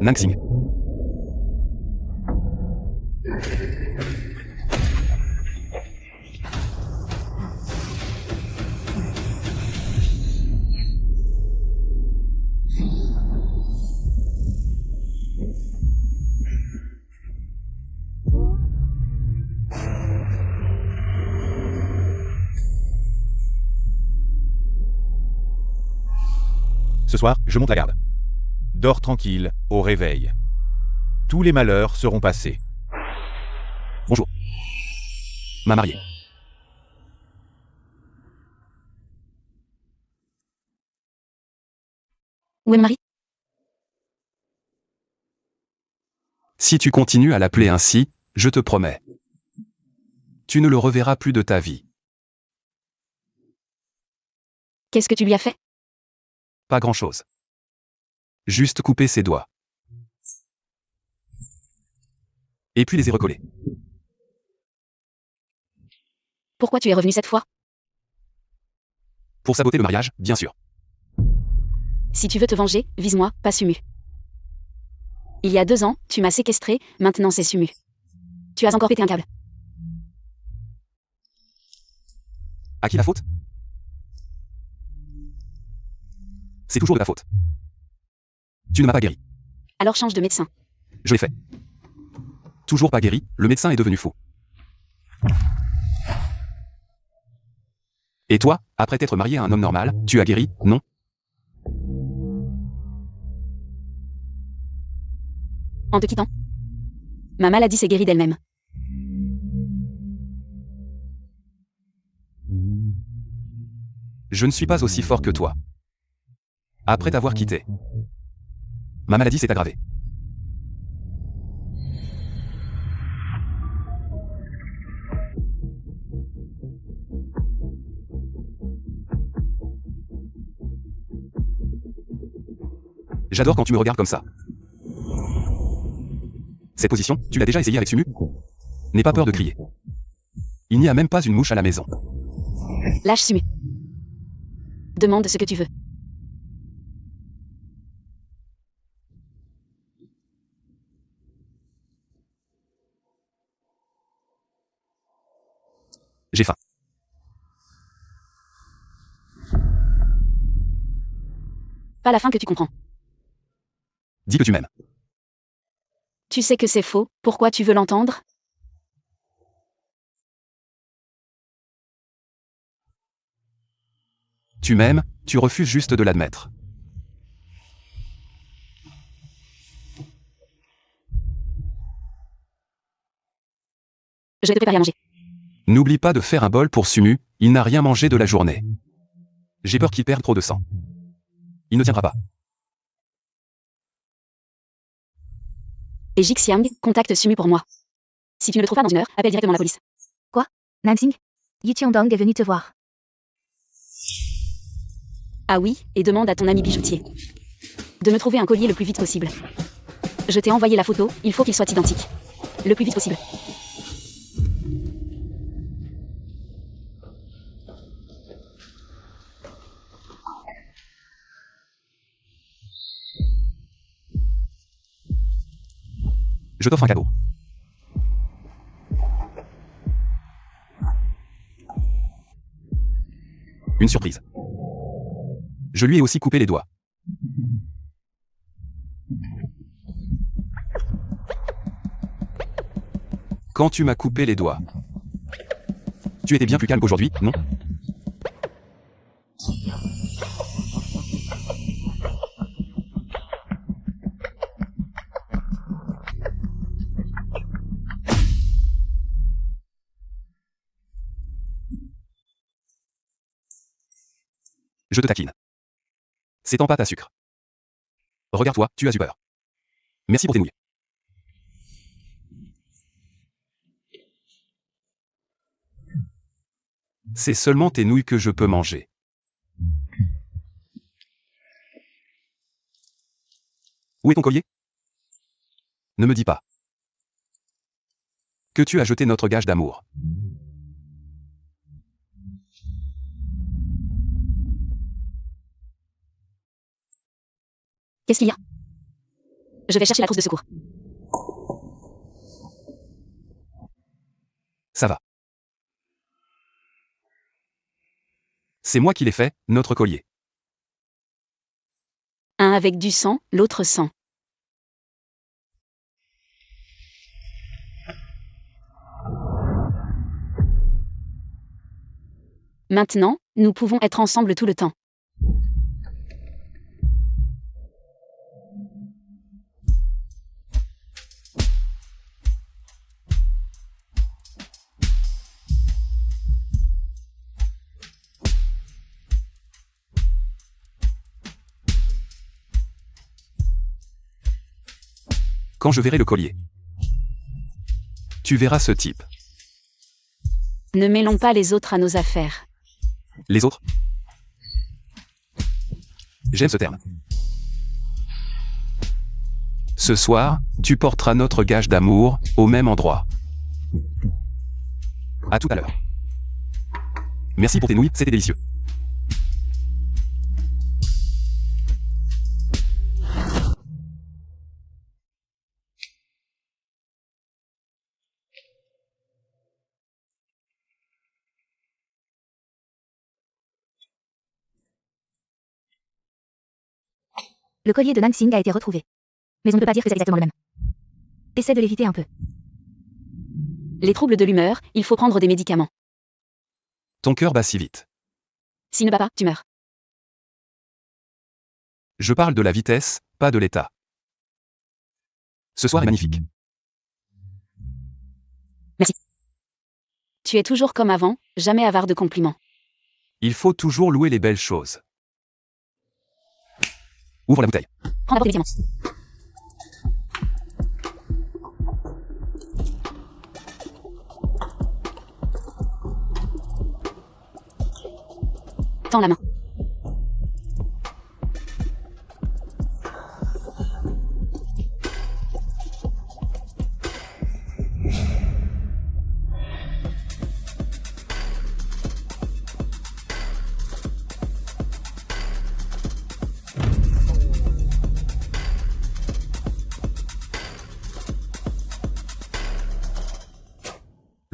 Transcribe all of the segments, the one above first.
Nansing. Ce soir, je monte la garde. Dors tranquille, au réveil. Tous les malheurs seront passés. Bonjour. Ma mariée. Où est mon mari? Si tu continues à l'appeler ainsi, je te promets. Tu ne le reverras plus de ta vie. Qu'est-ce que tu lui as fait? Pas grand-chose. Juste couper ses doigts. Et puis les ai recollés. Pourquoi tu es revenu cette fois? Pour saboter le mariage, bien sûr. Si tu veux te venger, vise-moi, pas Sumu. Il y a 2 ans, tu m'as séquestré, maintenant c'est Sumu. Tu as encore pété un câble. À qui la faute? C'est toujours de la faute. Tu ne m'as pas guéri. Alors change de médecin. Je l'ai fait. Toujours pas guéri, le médecin est devenu fou. Et toi, après t'être marié à un homme normal, tu as guéri, non? En te quittant. Ma maladie s'est guérie d'elle-même. Je ne suis pas aussi fort que toi. Après t'avoir quitté, ma maladie s'est aggravée. J'adore quand tu me regardes comme ça. Cette position, tu l'as déjà essayée avec Sumu? N'aie pas peur de crier. Il n'y a même pas une mouche à la maison. Lâche Sumu. Demande ce que tu veux. J'ai faim. Pas la fin que tu comprends. Dis que tu m'aimes. Tu sais que c'est faux, pourquoi tu veux l'entendre? Tu m'aimes, tu refuses juste de l'admettre. Je vais te préparer à manger. N'oublie pas de faire un bol pour Sumu, il n'a rien mangé de la journée. J'ai peur qu'il perde trop de sang. Il ne tiendra pas. Et Jixiang, contacte Sumu pour moi. Si tu ne le trouves pas dans 1 heure, appelle directement la police. Quoi? Nansing? Yu Qiangdong est venu te voir. Ah oui, et demande à ton ami bijoutier de me trouver un collier le plus vite possible. Je t'ai envoyé la photo, il faut qu'il soit identique. Le plus vite possible. Je t'offre un cadeau. Une surprise. Je lui ai aussi coupé les doigts. Quand tu m'as coupé les doigts, tu étais bien plus calme qu'aujourd'hui, non? Je te taquine. C'est en pâte à sucre. Regarde-toi, tu as eu peur. Merci pour tes nouilles. C'est seulement tes nouilles que je peux manger. Où est ton collier? Ne me dis pas que tu as jeté notre gage d'amour. Qu'est-ce qu'il y a? Je vais chercher la trousse de secours. Ça va. C'est moi qui l'ai fait, notre collier. Un avec du sang, l'autre sans. Maintenant, nous pouvons être ensemble tout le temps. Quand je verrai le collier. Tu verras ce type. Ne mêlons pas les autres à nos affaires. Les autres? J'aime ce terme. Ce soir, tu porteras notre gage d'amour, au même endroit. À tout à l'heure. Merci pour tes nouilles, c'était délicieux. Le collier de Nansing a été retrouvé. Mais on ne peut pas dire que c'est exactement le même. Essaie de l'éviter un peu. Les troubles de l'humeur, il faut prendre des médicaments. Ton cœur bat si vite. S'il ne bat pas, tu meurs. Je parle de la vitesse, pas de l'état. Ce soir est magnifique. Merci. Tu es toujours comme avant, jamais avare de compliments. Il faut toujours louer les belles choses. Ouvre la bouteille. Prends d'abord tes médicaments. Tends la main.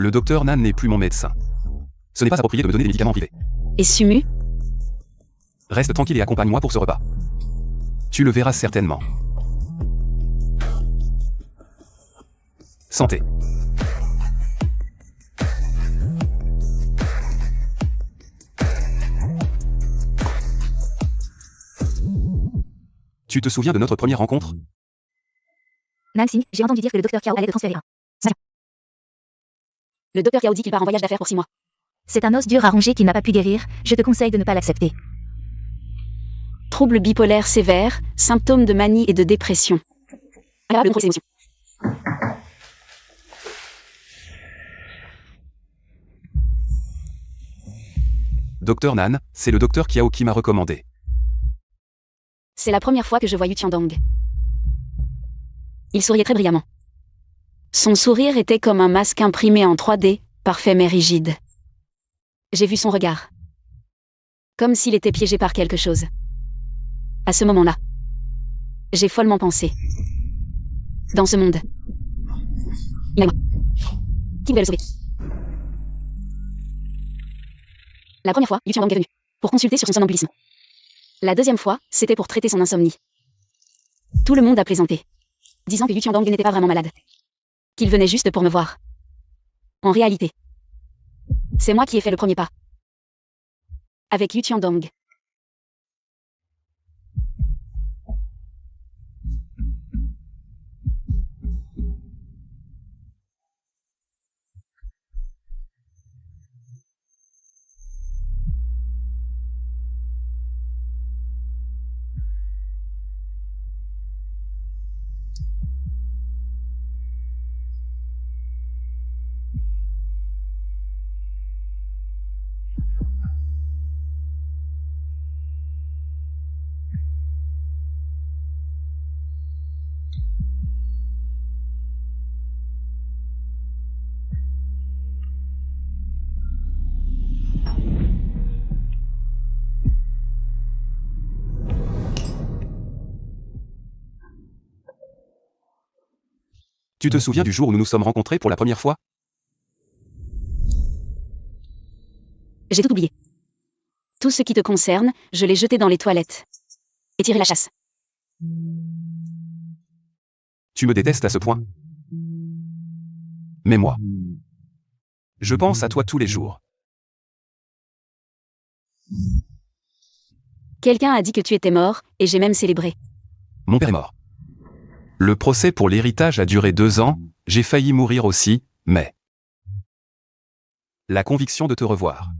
Le docteur Nan n'est plus mon médecin. Ce n'est pas approprié de me donner des médicaments en privé. Et Sumu? Reste tranquille et accompagne-moi pour ce repas. Tu le verras certainement. Santé. Tu te souviens de notre première rencontre? Nansing, j'ai entendu dire que le docteur Cao allait te transférer un. Le docteur Cao dit qu'il part en voyage d'affaires pour 6 mois. C'est un os dur à ronger qu'il n'a pas pu guérir, je te conseille de ne pas l'accepter. Troubles bipolaires sévères, symptômes de manie et de dépression. Incapable de contrôler ses émotions. Docteur Nan, c'est le docteur Kiao qui m'a recommandé. C'est la première fois que je vois Yu Tiandong. Il souriait très brillamment. Son sourire était comme un masque imprimé en 3D, parfait mais rigide. J'ai vu son regard. Comme s'il était piégé par quelque chose. À ce moment-là, j'ai follement pensé. Dans ce monde, il y a moi. Qui voulait le sauver? La première fois, Yu Tiandong est venu pour consulter sur son somnambulisme. La deuxième fois, c'était pour traiter son insomnie. Tout le monde a plaisanté, disant que Yu Tiandong n'était pas vraiment malade. Qu'il venait juste pour me voir. En réalité, c'est moi qui ai fait le premier pas. Avec Yu Tiandong. Tu te souviens du jour où nous nous sommes rencontrés pour la première fois? J'ai tout oublié. Tout ce qui te concerne, je l'ai jeté dans les toilettes. Et tiré la chasse. Tu me détestes à ce point? Mais moi, je pense à toi tous les jours. Quelqu'un a dit que tu étais mort, et j'ai même célébré. Mon père est mort. Le procès pour l'héritage a duré 2 ans, j'ai failli mourir aussi, mais... La conviction de te revoir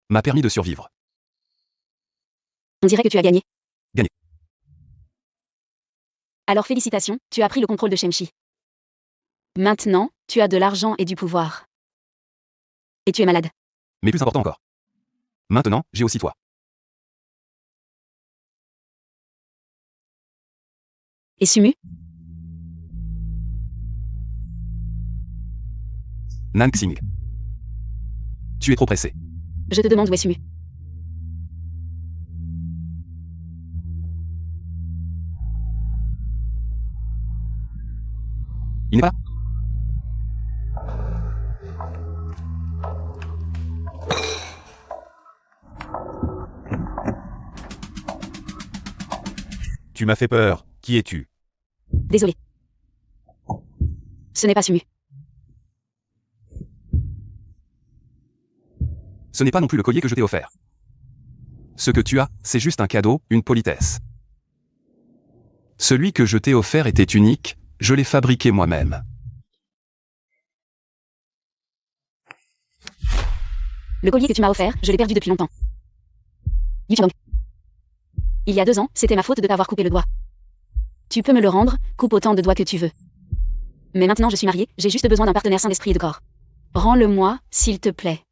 m'a permis de survivre. On dirait que tu as gagné. Gagné. Alors félicitations, tu as pris le contrôle de Shemshi. Maintenant, tu as de l'argent et du pouvoir. Et tu es malade. Mais plus important encore. Maintenant, j'ai aussi toi. Et Sumu? Nansing. Tu es trop pressé. Je te demande où est Sumu. Il n'est pas... Tu m'as fait peur. Qui es-tu? Désolé. Ce n'est pas Sumu. Ce n'est pas non plus le collier que je t'ai offert. Ce que tu as, c'est juste un cadeau, une politesse. Celui que je t'ai offert était unique, je l'ai fabriqué moi-même. Le collier que tu m'as offert, je l'ai perdu depuis longtemps. Yuchidong. Il y a 2 ans, c'était ma faute de t'avoir coupé le doigt. Tu peux me le rendre, coupe autant de doigts que tu veux. Mais maintenant je suis mariée, j'ai juste besoin d'un partenaire sain d'esprit et de corps. Rends-le-moi, s'il te plaît.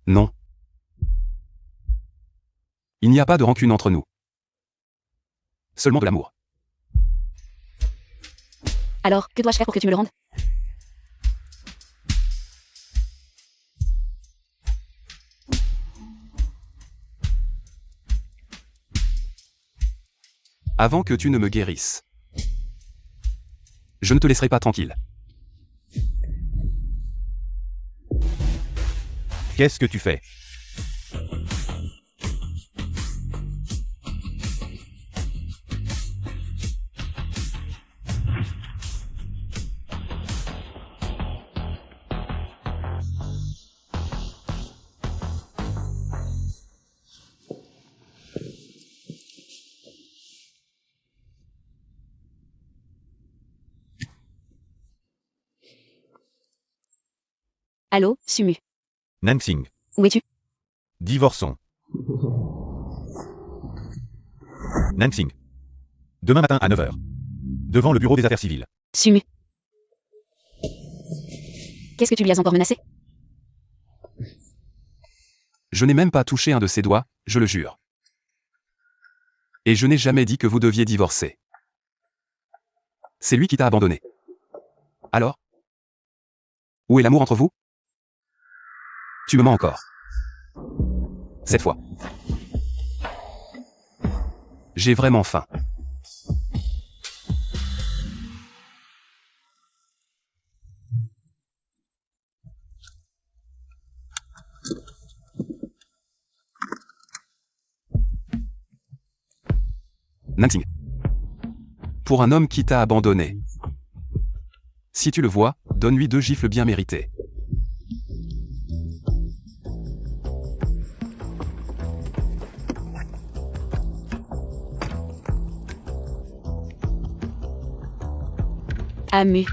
Non. Il n'y a pas de rancune entre nous. Seulement de l'amour. Alors, que dois-je faire pour que tu me le rendes? Avant que tu ne me guérisses. Je ne te laisserai pas tranquille. Qu'est-ce que tu fais? Allô, Sumu. Nansing. Où es-tu? Divorçons. Nansing. Demain matin à 9h. Devant le bureau des affaires civiles. Sumu. Qu'est-ce que tu lui as encore menacé? Je n'ai même pas touché un de ses doigts, je le jure. Et je n'ai jamais dit que vous deviez divorcer. C'est lui qui t'a abandonné. Alors? Où est l'amour entre vous? Tu me mens encore. Cette fois. J'ai vraiment faim. Nansing. Pour un homme qui t'a abandonné. Si tu le vois, donne-lui 2 gifles bien méritées. Amu.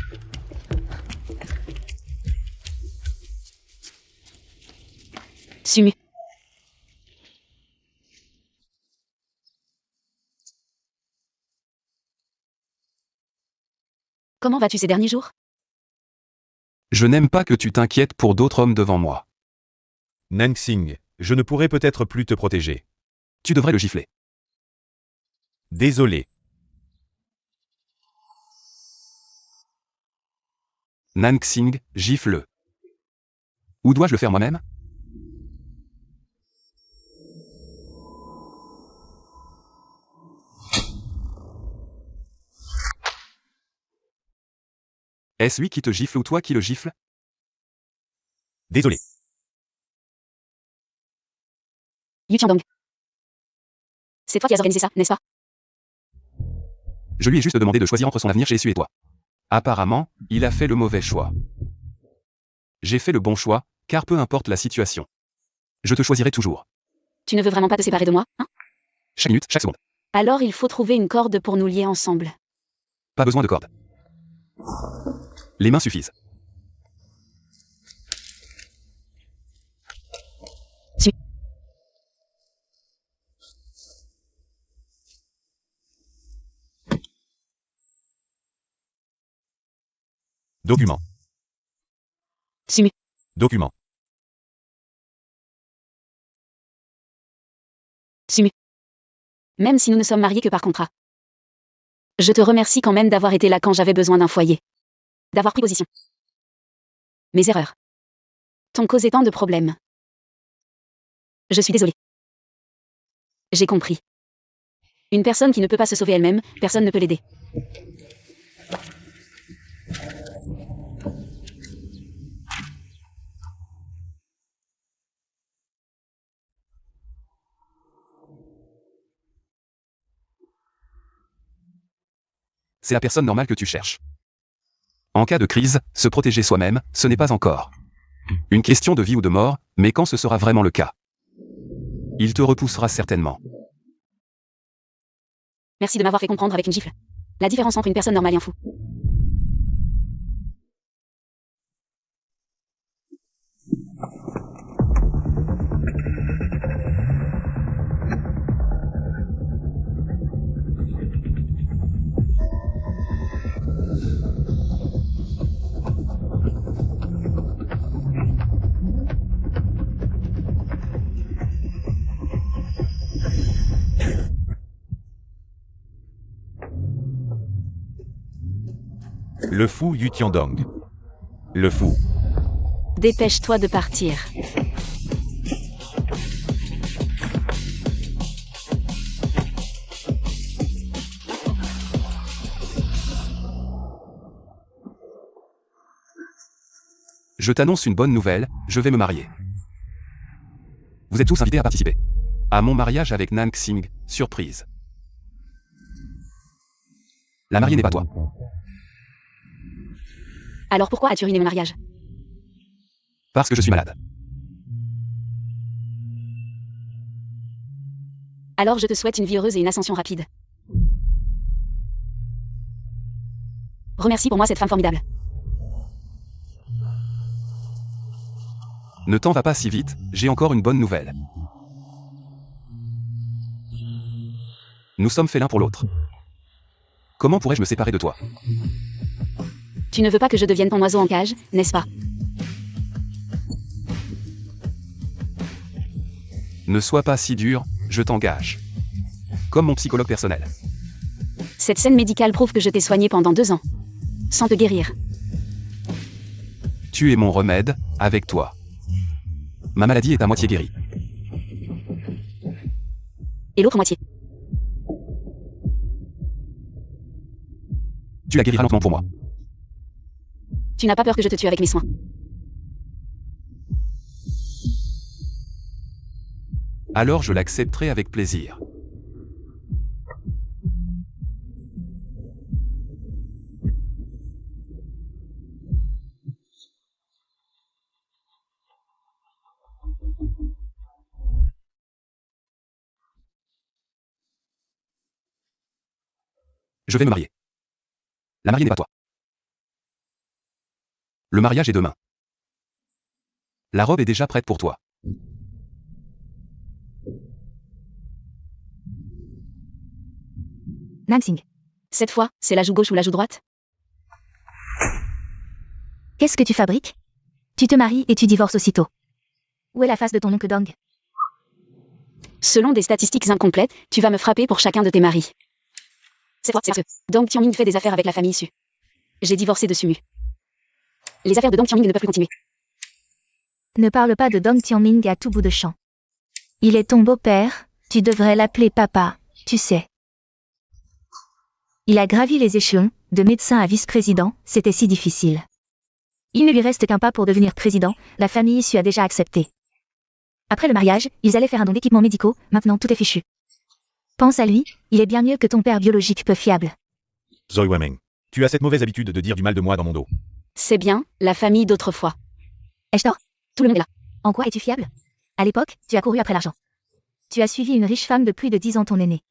Sumu. Comment vas-tu ces derniers jours? Je n'aime pas que tu t'inquiètes pour d'autres hommes devant moi. Nansing, je ne pourrai peut-être plus te protéger. Tu devrais le gifler. Désolé. Nansing, gifle-le. Ou dois-je le faire moi-même? Est-ce lui qui te gifle ou toi qui le gifle? Désolé. Yu Tiandong. C'est toi qui as organisé ça, n'est-ce pas? Je lui ai juste demandé de choisir entre son avenir chez Essu et toi. Apparemment, il a fait le mauvais choix. J'ai fait le bon choix, car peu importe la situation. Je te choisirai toujours. Tu ne veux vraiment pas te séparer de moi, hein? Chaque minute, chaque seconde. Alors il faut trouver une corde pour nous lier ensemble. Pas besoin de corde. Les mains suffisent. Document. Sumu. Document. Sumu. Même si nous ne sommes mariés que par contrat. Je te remercie quand même d'avoir été là quand j'avais besoin d'un foyer. D'avoir pris position. Mes erreurs t'ont causé tant de problèmes. Je suis désolée. J'ai compris. Une personne qui ne peut pas se sauver elle-même, personne ne peut l'aider. C'est la personne normale que tu cherches. En cas de crise, se protéger soi-même, ce n'est pas encore une question de vie ou de mort, mais quand ce sera vraiment le cas, il te repoussera certainement. Merci de m'avoir fait comprendre avec une gifle. La différence entre une personne normale et un fou. Le fou Yu Tiandong. Le fou. Dépêche-toi de partir. Je t'annonce une bonne nouvelle, je vais me marier. Vous êtes tous invités à participer à mon mariage avec Nan Xing, surprise. La mariée n'est pas toi. Alors pourquoi as-tu ruiné mon mariage? Parce que je suis malade. Alors je te souhaite une vie heureuse et une ascension rapide. Remercie pour moi cette femme formidable. Ne t'en va pas si vite, j'ai encore une bonne nouvelle. Nous sommes faits l'un pour l'autre. Comment pourrais-je me séparer de toi? Tu ne veux pas que je devienne ton oiseau en cage, n'est-ce pas? Ne sois pas si dur, je t'engage. Comme mon psychologue personnel. Cette scène médicale prouve que je t'ai soigné pendant 2 ans. Sans te guérir. Tu es mon remède, avec toi. Ma maladie est à moitié guérie. Et l'autre moitié? Tu la guériras lentement pour moi. Tu n'as pas peur que je te tue avec mes soins? Alors je l'accepterai avec plaisir. Je vais me marier. La mariée n'est pas toi. Le mariage est demain. La robe est déjà prête pour toi. Nan Xing. Cette fois, c'est la joue gauche ou la joue droite? Qu'est-ce que tu fabriques? Tu te maries et tu divorces aussitôt. Où est la face de ton oncle Dong? Selon des statistiques incomplètes, tu vas me frapper pour chacun de tes maris. Cette fois, c'est parce que Dong Tianming fait des affaires avec la famille issue. J'ai divorcé de Sumu. Les affaires de Dong Tianming ne peuvent plus continuer. Ne parle pas de Dong Tianming à tout bout de champ. Il est ton beau-père, tu devrais l'appeler papa, tu sais. Il a gravi les échelons, De médecin à vice-président, c'était si difficile. Il ne lui reste qu'un pas pour devenir président, la famille issue a déjà accepté. Après le mariage, ils allaient faire un don d'équipements médicaux, maintenant tout est fichu. Pense à lui, il est bien mieux que ton père biologique peu fiable. Zoe Wemming. Tu as cette mauvaise habitude de dire du mal de moi dans mon dos. C'est bien, la famille d'autrefois. Ai-je tort? Tout le monde est là. En quoi es-tu fiable? À l'époque, tu as couru après l'argent. Tu as suivi une riche femme de plus de 10 ans ton aîné.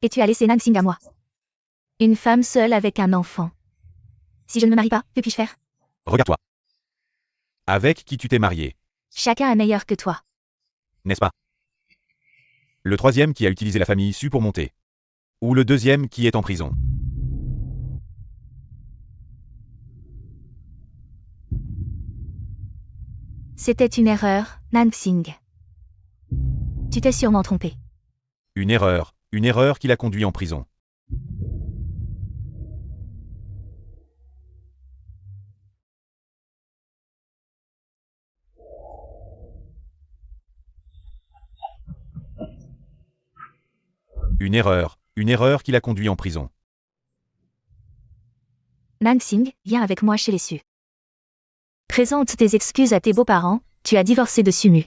Et tu as laissé Nansing à moi. Une femme seule avec un enfant. Si je ne me marie pas, que puis-je faire? Regarde-toi. Avec qui tu t'es marié, Chacun est meilleur que toi. n'est-ce pas? Le troisième qui a utilisé la famille issue pour monter. Ou le deuxième qui est en prison. C'était une erreur, Nansing. Tu t'es sûrement trompé. Une erreur qui l'a conduit en prison. Une erreur qui l'a conduit en prison. Nansing, viens avec moi chez les Su. Présente tes excuses à tes beaux-parents, tu as divorcé de Sumu.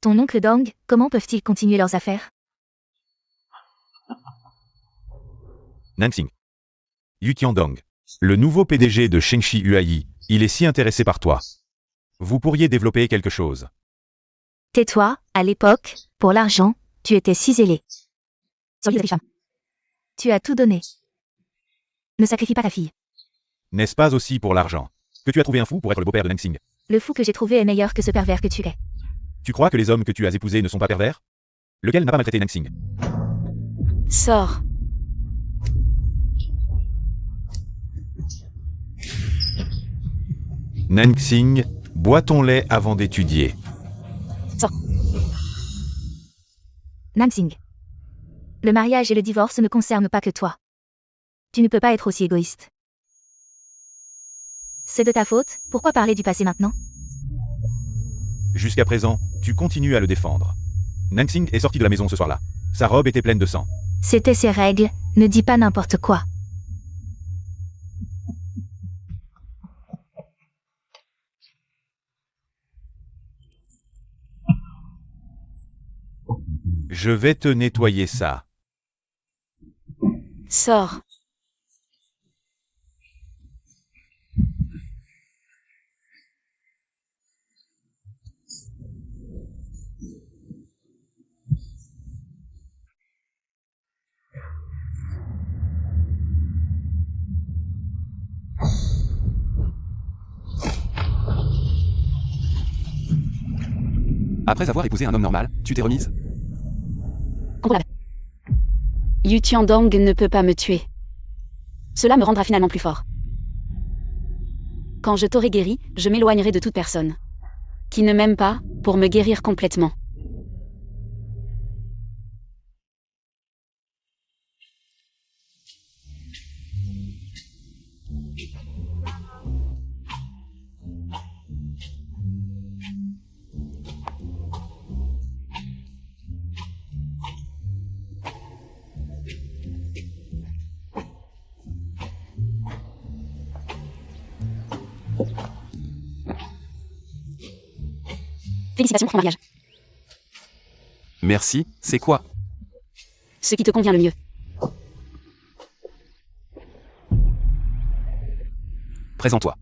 Ton oncle Dong, comment peuvent-ils continuer leurs affaires? Nansing. Yu Tiandong. Le nouveau PDG de Shengxi UAI, il est si intéressé par toi. Vous pourriez développer quelque chose. Tais-toi, à l'époque, pour l'argent, tu étais si zélé. Soyez riche femme. Tu as tout donné. Ne sacrifie pas ta fille. N'est-ce pas aussi pour l'argent que tu as trouvé un fou pour être le beau-père de Nansing? Le fou que j'ai trouvé est meilleur que ce pervers que tu es. Tu crois que les hommes que tu as épousés ne sont pas pervers? Lequel n'a pas maltraité Nansing? Sors. Nansing, bois ton lait avant d'étudier. Nansing. Le mariage et le divorce ne concernent pas que toi. Tu ne peux pas être aussi égoïste. C'est de ta faute, pourquoi parler du passé maintenant? Jusqu'à présent, tu continues à le défendre. Nansing est sorti de la maison ce soir-là. Sa robe était pleine de sang. C'était ses règles, ne dis pas n'importe quoi. Je vais te nettoyer ça. Sors. Après avoir épousé un homme normal, tu t'es remise? Yu Tiandong ne peut pas me tuer. Cela me rendra finalement plus fort. Quand je t'aurai guéri, je m'éloignerai de toute personne qui ne m'aime pas, pour me guérir complètement. Félicitations pour ton mariage. Merci, c'est quoi? Ce qui te convient le mieux. Présente-toi.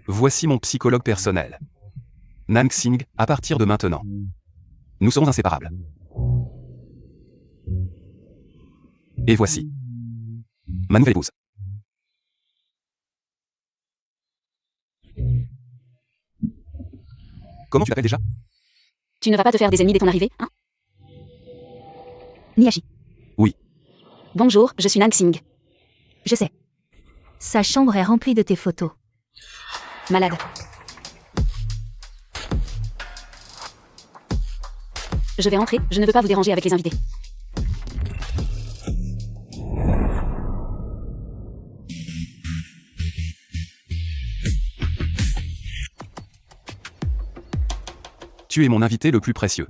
Voici mon psychologue personnel. Nansing, à partir de maintenant. Nous serons inséparables. Et voici ma nouvelle épouse. Comment tu l'appelles déjà? Tu ne vas pas te faire des ennemis dès ton arrivée, hein? Niachi. Bonjour, je suis Nansing. Je sais. Sa chambre est remplie de tes photos. Malade. Je vais entrer, je ne veux pas vous déranger avec les invités. Tu es mon invité le plus précieux.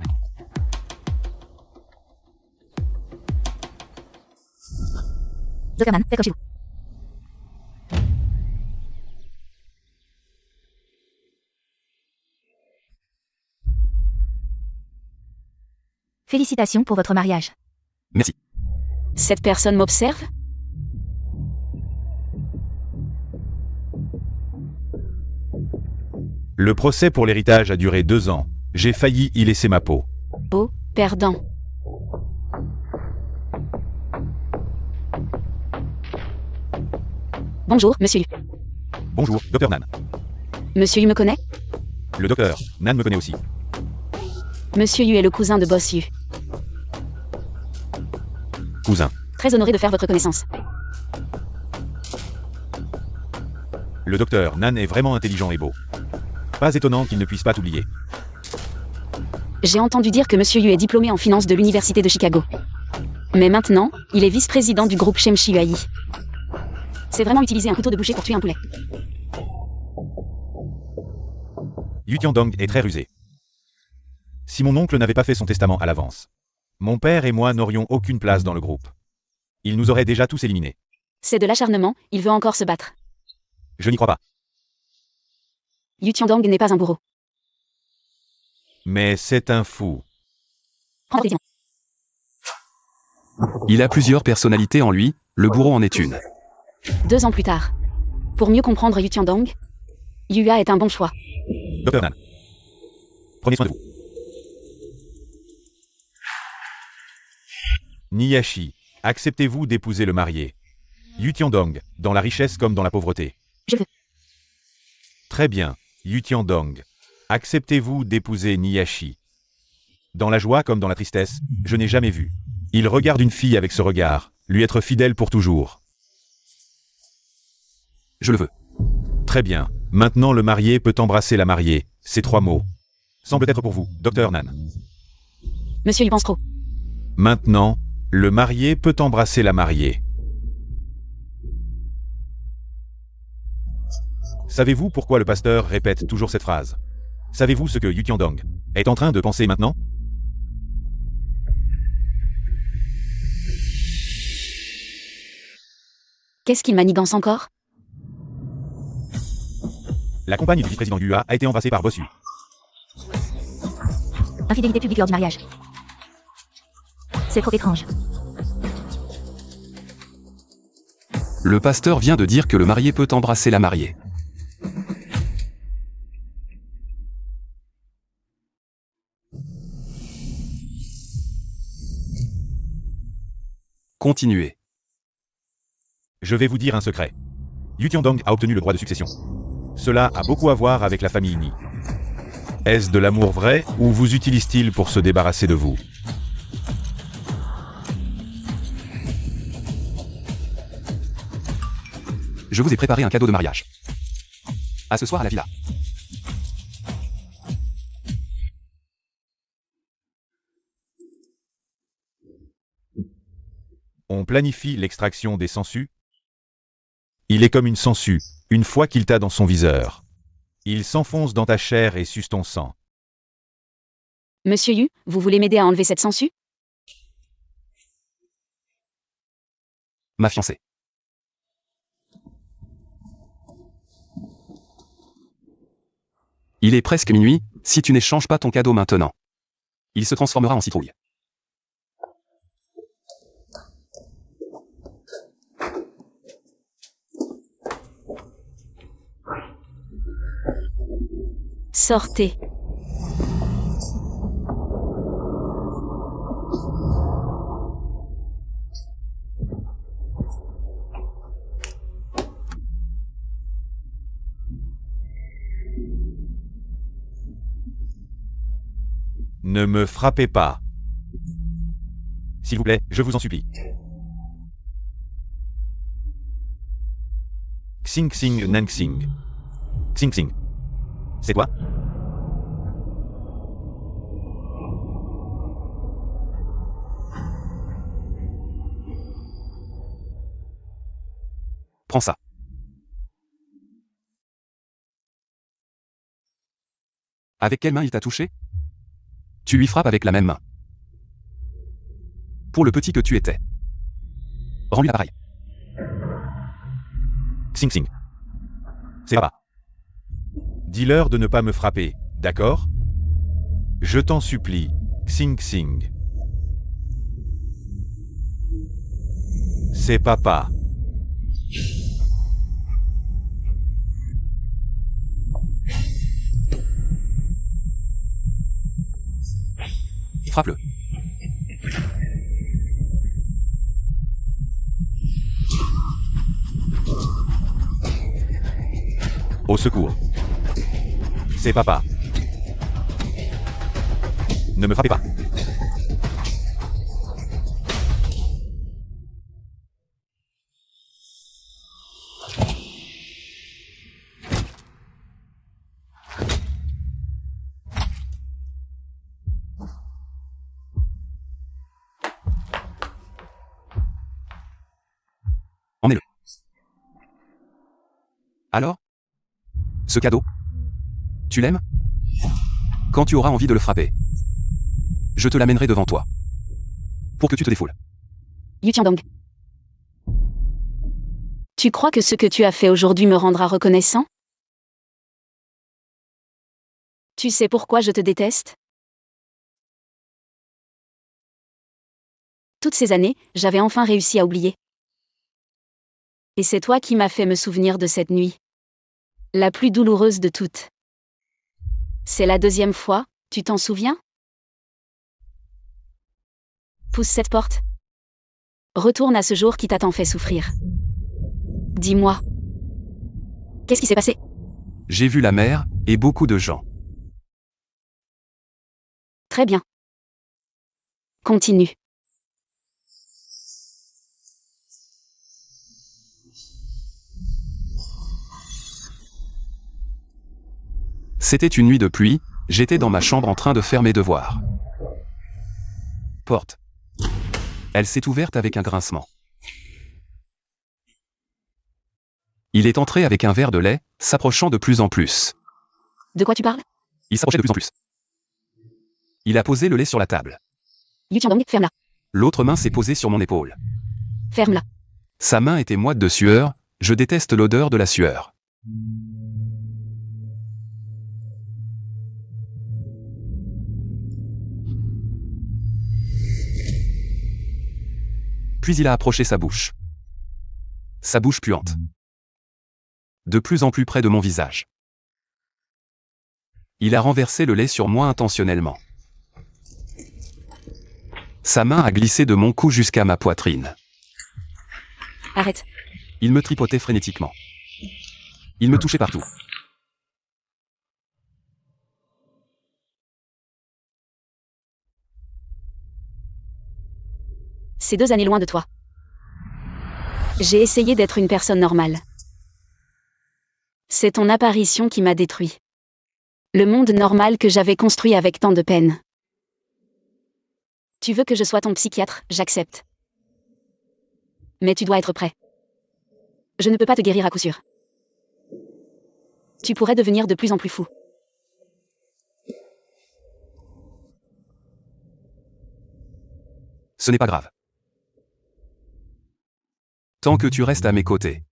Dr Nan, faites comme chez vous. Félicitations pour votre mariage. Merci. Cette personne m'observe? Le procès pour l'héritage a duré 2 ans. J'ai failli y laisser ma peau. Oh, perdant. Bonjour, monsieur Yu. Bonjour, Dr Nan. Monsieur Yu me connaît? Le docteur Nan me connaît aussi. Monsieur Yu est le cousin de Boss Yu. Cousin. Très honoré de faire votre connaissance. Le docteur Nan est vraiment intelligent et beau. Pas étonnant qu'il ne puisse pas t'oublier. J'ai entendu dire que monsieur Yu est diplômé en finance de l'université de Chicago. Mais maintenant, il est vice-président du groupe Shengshi UAI. C'est vraiment utiliser un couteau de boucher pour tuer un poulet. Yu Tiandong est très rusé. Si mon oncle n'avait pas fait son testament à l'avance, mon père et moi n'aurions aucune place dans le groupe. Il nous aurait déjà tous éliminés. C'est de l'acharnement, il veut encore se battre. Je n'y crois pas. Yu Tiandong n'est pas un bourreau. Mais c'est un fou. Prends votre décision. Il a plusieurs personnalités en lui, le bourreau en est une. 2 ans plus tard. Pour mieux comprendre Yu Tiandong, Yua est un bon choix. Dr Nan. Prenez soin de vous. Niyashi, acceptez-vous d'épouser le marié? Yu Tiandong, dans la richesse comme dans la pauvreté. Je veux. Très bien, Yu Tiandong. Acceptez-vous d'épouser Niyashi? Dans la joie comme dans la tristesse, je n'ai jamais vu. Il regarde une fille avec ce regard, lui être fidèle pour toujours. Je le veux. Très bien, maintenant le marié peut embrasser la mariée, ces 3 mots. Semble être pour vous, Dr Nan. Monsieur Yu pense trop. Maintenant, le marié peut embrasser la mariée. Savez-vous pourquoi le pasteur répète toujours cette phrase? Savez-vous ce que Yu Tiandong est en train de penser maintenant? Qu'est-ce qu'il manigance encore? La compagne du vice-président Yua a été embrassée par Boss Yu. Infidélité publique lors du mariage. C'est trop étrange. Le pasteur vient de dire que le marié peut embrasser la mariée. Continuez. Je vais vous dire un secret. Yu Tiandong a obtenu le droit de succession. Cela a beaucoup à voir avec la famille Ni. Est-ce de l'amour vrai ou vous utilise-t-il pour se débarrasser de vous? Je vous ai préparé un cadeau de mariage. À ce soir à la villa. On planifie l'extraction des sangsues? Il est comme une sangsue, une fois qu'il t'a dans son viseur. Il s'enfonce dans ta chair et suce ton sang. Monsieur Yu, vous voulez m'aider à enlever cette sangsue? Ma fiancée. Il est presque minuit, si tu n'échanges pas ton cadeau maintenant. Il se transformera en citrouille. Sortez. Ne me frappez pas. S'il vous plaît, je vous en supplie. Xing Xing Nansing. Xing Xing. C'est quoi? Prends ça. Avec quelle main il t'a touché? Tu lui frappes avec la même main. Pour le petit que tu étais. Rends-lui l'appareil. Xing Xing. C'est papa. Dis-leur de ne pas me frapper, d'accord? Je t'en supplie, Xing Xing. C'est papa. Frappe-le. Au secours. C'est papa. Ne me frappez pas. Emmenez-le. Alors? Ce cadeau? Tu l'aimes? Quand tu auras envie de le frapper, je te l'amènerai devant toi. Pour que tu te défoules. Yu Tiandong. Tu crois que ce que tu as fait aujourd'hui me rendra reconnaissant? Tu sais pourquoi je te déteste? Toutes ces années, j'avais enfin réussi à oublier. Et c'est toi qui m'as fait me souvenir de cette nuit. La plus douloureuse de toutes. C'est la deuxième fois, tu t'en souviens? Pousse cette porte. Retourne à ce jour qui t'a tant fait souffrir. Dis-moi. Qu'est-ce qui s'est passé? J'ai vu la mer, et beaucoup de gens. Très bien. Continue. C'était une nuit de pluie, j'étais dans ma chambre en train de faire mes devoirs. Porte. Elle s'est ouverte avec un grincement. Il est entré avec un verre de lait, s'approchant de plus en plus. De quoi tu parles? Il s'approchait de plus en plus. Il a posé le lait sur la table. Yu Tiandong, ferme-la. L'autre main s'est posée sur mon épaule. Ferme-la. Sa main était moite de sueur, je déteste l'odeur de la sueur. Puis il a approché sa bouche. Sa bouche puante. De plus en plus près de mon visage. Il a renversé le lait sur moi intentionnellement. Sa main a glissé de mon cou jusqu'à ma poitrine. Arrête. Il me tripotait frénétiquement. Il me touchait partout. Ces 2 années loin de toi. J'ai essayé d'être une personne normale. C'est ton apparition qui m'a détruit. Le monde normal que j'avais construit avec tant de peine. Tu veux que je sois ton psychiatre, j'accepte. Mais tu dois être prêt. Je ne peux pas te guérir à coup sûr. Tu pourrais devenir de plus en plus fou. Ce n'est pas grave. Tant que tu restes à mes côtés.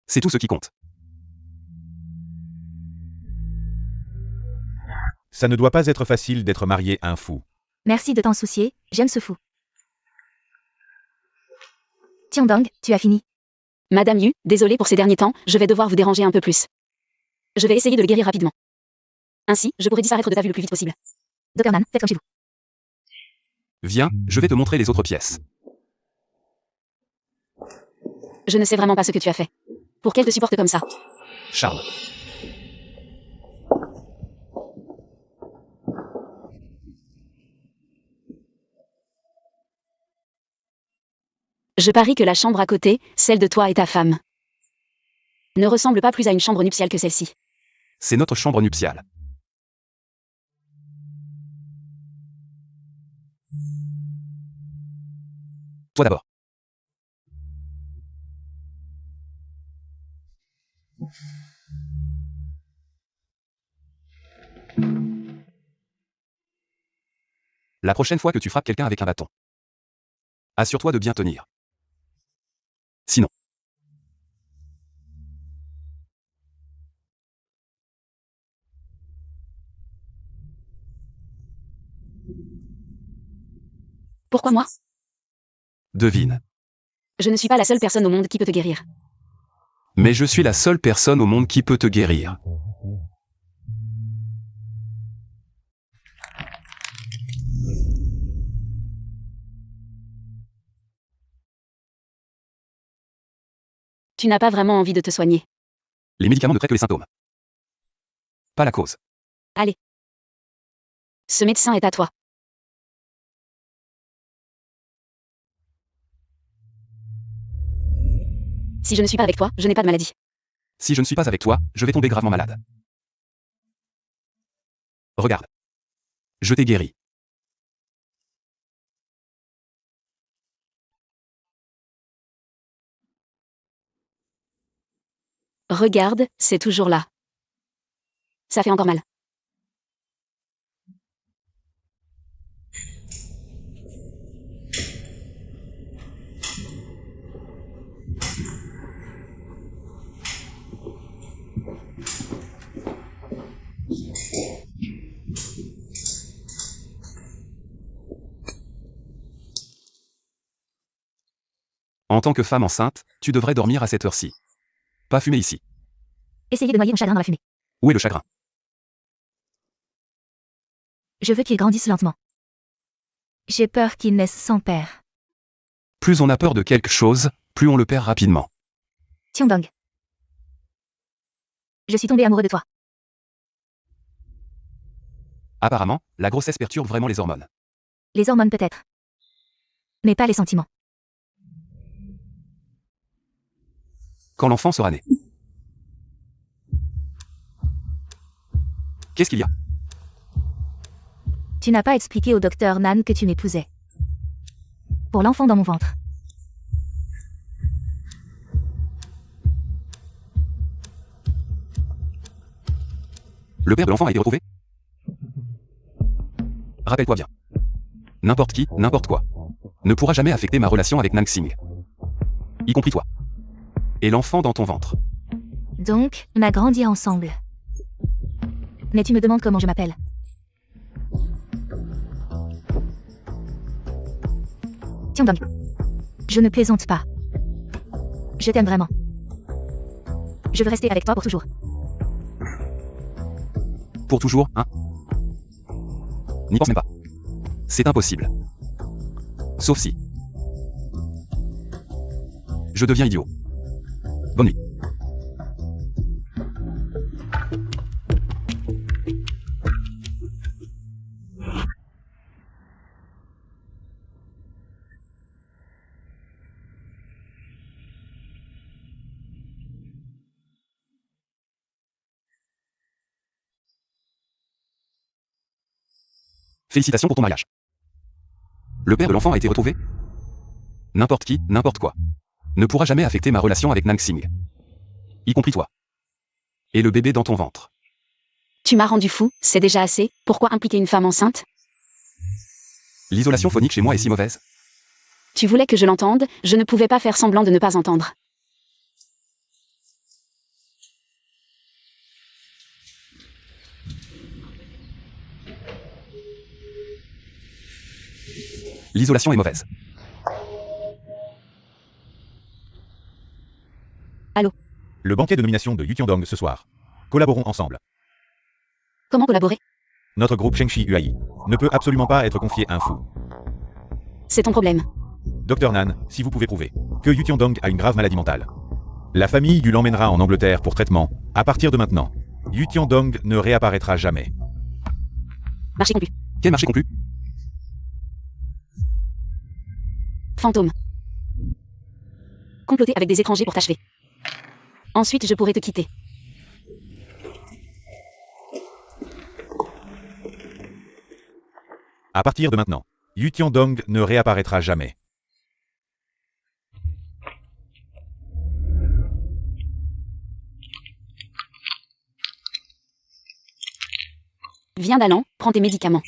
C'est tout ce qui compte. Ça ne doit pas être facile d'être marié à un fou. Merci de t'en soucier, j'aime ce fou. Tiandong, tu as fini. Madame Yu, désolée pour ces derniers temps, je vais devoir vous déranger un peu plus. Je vais essayer de le guérir rapidement. Ainsi, je pourrai disparaître de ta vue le plus vite possible. Dr Man, faites comme chez vous. Viens, je vais te montrer les autres pièces. Je ne sais vraiment pas ce que tu as fait. Pour qu'elle te supporte comme ça. Charme. Je parie que la chambre à côté, celle de toi et ta femme, ne ressemble pas plus à une chambre nuptiale que celle-ci. C'est notre chambre nuptiale. Toi d'abord. La prochaine fois que tu frappes quelqu'un avec un bâton, assure-toi de bien tenir. Sinon. Pourquoi moi? Devine. Je ne suis pas la seule personne au monde qui peut te guérir. Mais je suis la seule personne au monde qui peut te guérir. Tu n'as pas vraiment envie de te soigner. Les médicaments ne traitent que les symptômes. Pas la cause. Allez. Ce médecin est à toi. Si je ne suis pas avec toi, je n'ai pas de maladie. Si je ne suis pas avec toi, je vais tomber gravement malade. Regarde. Je t'ai guéri. Regarde, c'est toujours là. Ça fait encore mal. En tant que femme enceinte, tu devrais dormir à cette heure-ci. Pas fumer ici. Essayez de noyer mon chagrin dans la fumée. Où est le chagrin? Je veux qu'il grandisse lentement. J'ai peur qu'il naisse sans père. Plus on a peur de quelque chose, plus on le perd rapidement. Tiongdong. Je suis tombé amoureux de toi. Apparemment, la grossesse perturbe vraiment les hormones. Les hormones peut-être. Mais pas les sentiments. Quand l'enfant sera né. Qu'est-ce qu'il y a? Tu n'as pas expliqué au docteur Nan que tu m'épousais. Pour l'enfant dans mon ventre. Le père de l'enfant a été retrouvé? Rappelle-toi bien. N'importe qui, n'importe quoi, ne pourra jamais affecter ma relation avec Nansing. Y compris toi. Et l'enfant dans ton ventre. Donc, on a grandi ensemble. Mais tu me demandes comment je m'appelle. Tiongdong. Je ne plaisante pas. Je t'aime vraiment. Je veux rester avec toi pour toujours. Pour toujours, hein? N'y pense même pas. C'est impossible. Sauf si. Je deviens idiot. Bonne nuit. Félicitations pour ton mariage. Le père de l'enfant a été retrouvé? N'importe qui, n'importe quoi, ne pourra jamais affecter ma relation avec Nansing. Y compris toi. Et le bébé dans ton ventre. Tu m'as rendu fou, c'est déjà assez. Pourquoi impliquer une femme enceinte? L'isolation phonique chez moi est si mauvaise. Tu voulais que je l'entende, je ne pouvais pas faire semblant de ne pas entendre. L'isolation est mauvaise. Allô? Le banquet de nomination de Yu Tiandong ce soir. Collaborons ensemble. Comment collaborer? Notre groupe Shengshi Uai ne peut absolument pas être confié à un fou. C'est ton problème. Docteur Nan, si vous pouvez prouver que Yu Tiandong a une grave maladie mentale. La famille Yu l'emmènera en Angleterre pour traitement. À partir de maintenant, Yu Tiandong ne réapparaîtra jamais. Marché conclu. Quel marché conclu? Fantôme. Comploter avec des étrangers pour t'achever. Ensuite, je pourrai te quitter. À partir de maintenant, Yu Tiandong ne réapparaîtra jamais. Viens d'Alan, prends tes médicaments.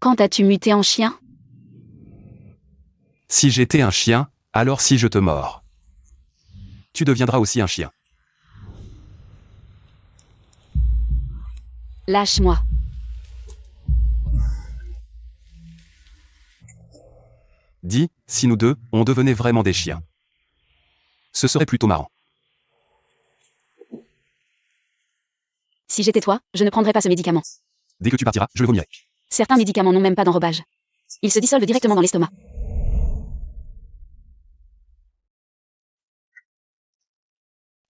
Quand as-tu muté en chien? Si j'étais un chien, alors si je te mords, tu deviendras aussi un chien. Lâche-moi. Dis, si nous deux, on devenait vraiment des chiens. Ce serait plutôt marrant. Si j'étais toi, je ne prendrais pas ce médicament. Dès que tu partiras, je le vomirai. Certains médicaments n'ont même pas d'enrobage. Ils se dissolvent directement dans l'estomac.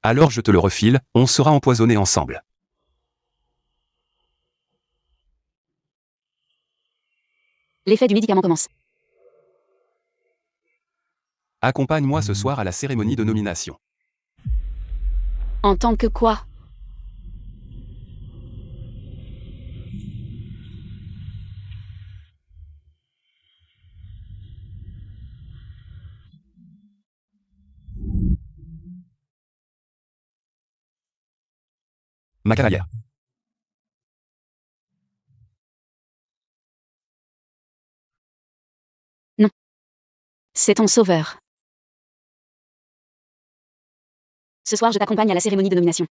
Alors je te le refile, on sera empoisonnés ensemble. L'effet du médicament commence. Accompagne-moi ce soir à la cérémonie de nomination. En tant que quoi? Ma carrière. C'est ton sauveur. Ce soir, je t'accompagne à la cérémonie de nomination.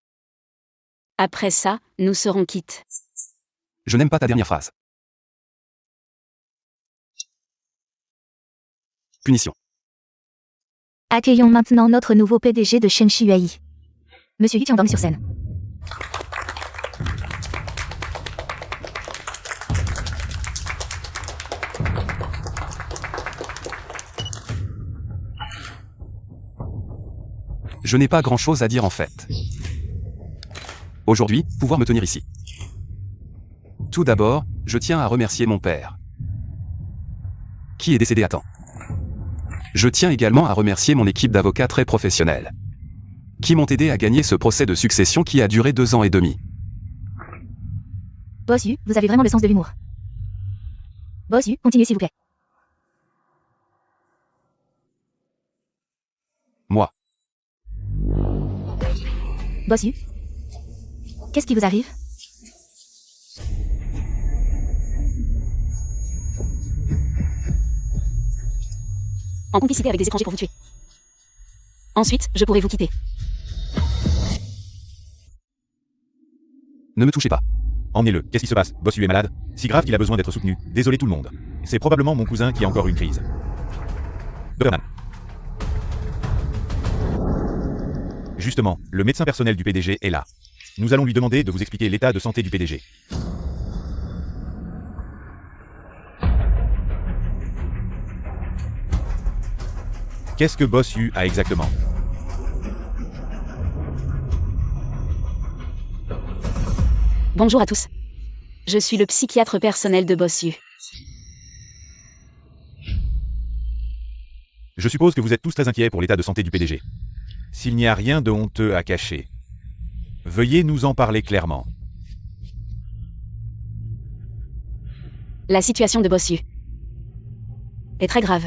Après ça, nous serons quittes. Je n'aime pas ta dernière phrase. Punition. Accueillons maintenant notre nouveau PDG de Shenshi UI. Monsieur Yu Tiandong sur scène. Je n'ai pas grand-chose à dire en fait. Aujourd'hui, pouvoir me tenir ici. Tout d'abord, je tiens à remercier mon père, qui est décédé à temps. Je tiens également à remercier mon équipe d'avocats très professionnels, qui m'ont aidé à gagner ce procès de succession qui a duré 2 ans et demi. Boss Yu, vous avez vraiment le sens de l'humour. Boss Yu, continuez s'il vous plaît. Moi, Boss Yu. Qu'est-ce qui vous arrive? En complicité avec des étrangers pour vous tuer. Ensuite, je pourrai vous quitter. ne me touchez pas. Emmenez-le. Qu'est-ce qui se passe? Boss Yu est malade? Si grave qu'il a besoin d'être soutenu. Désolé tout le monde. C'est probablement mon cousin qui a encore une crise. Doberman. Justement, le médecin personnel du PDG est là. Nous allons lui demander de vous expliquer l'état de santé du PDG. Qu'est-ce que Boss Yu a exactement? Bonjour à tous. Je suis le psychiatre personnel de Boss Yu. Je suppose que vous êtes tous très inquiets pour l'état de santé du PDG. S'il n'y a rien de honteux à cacher, veuillez nous en parler clairement. La situation de Boss Yu est très grave.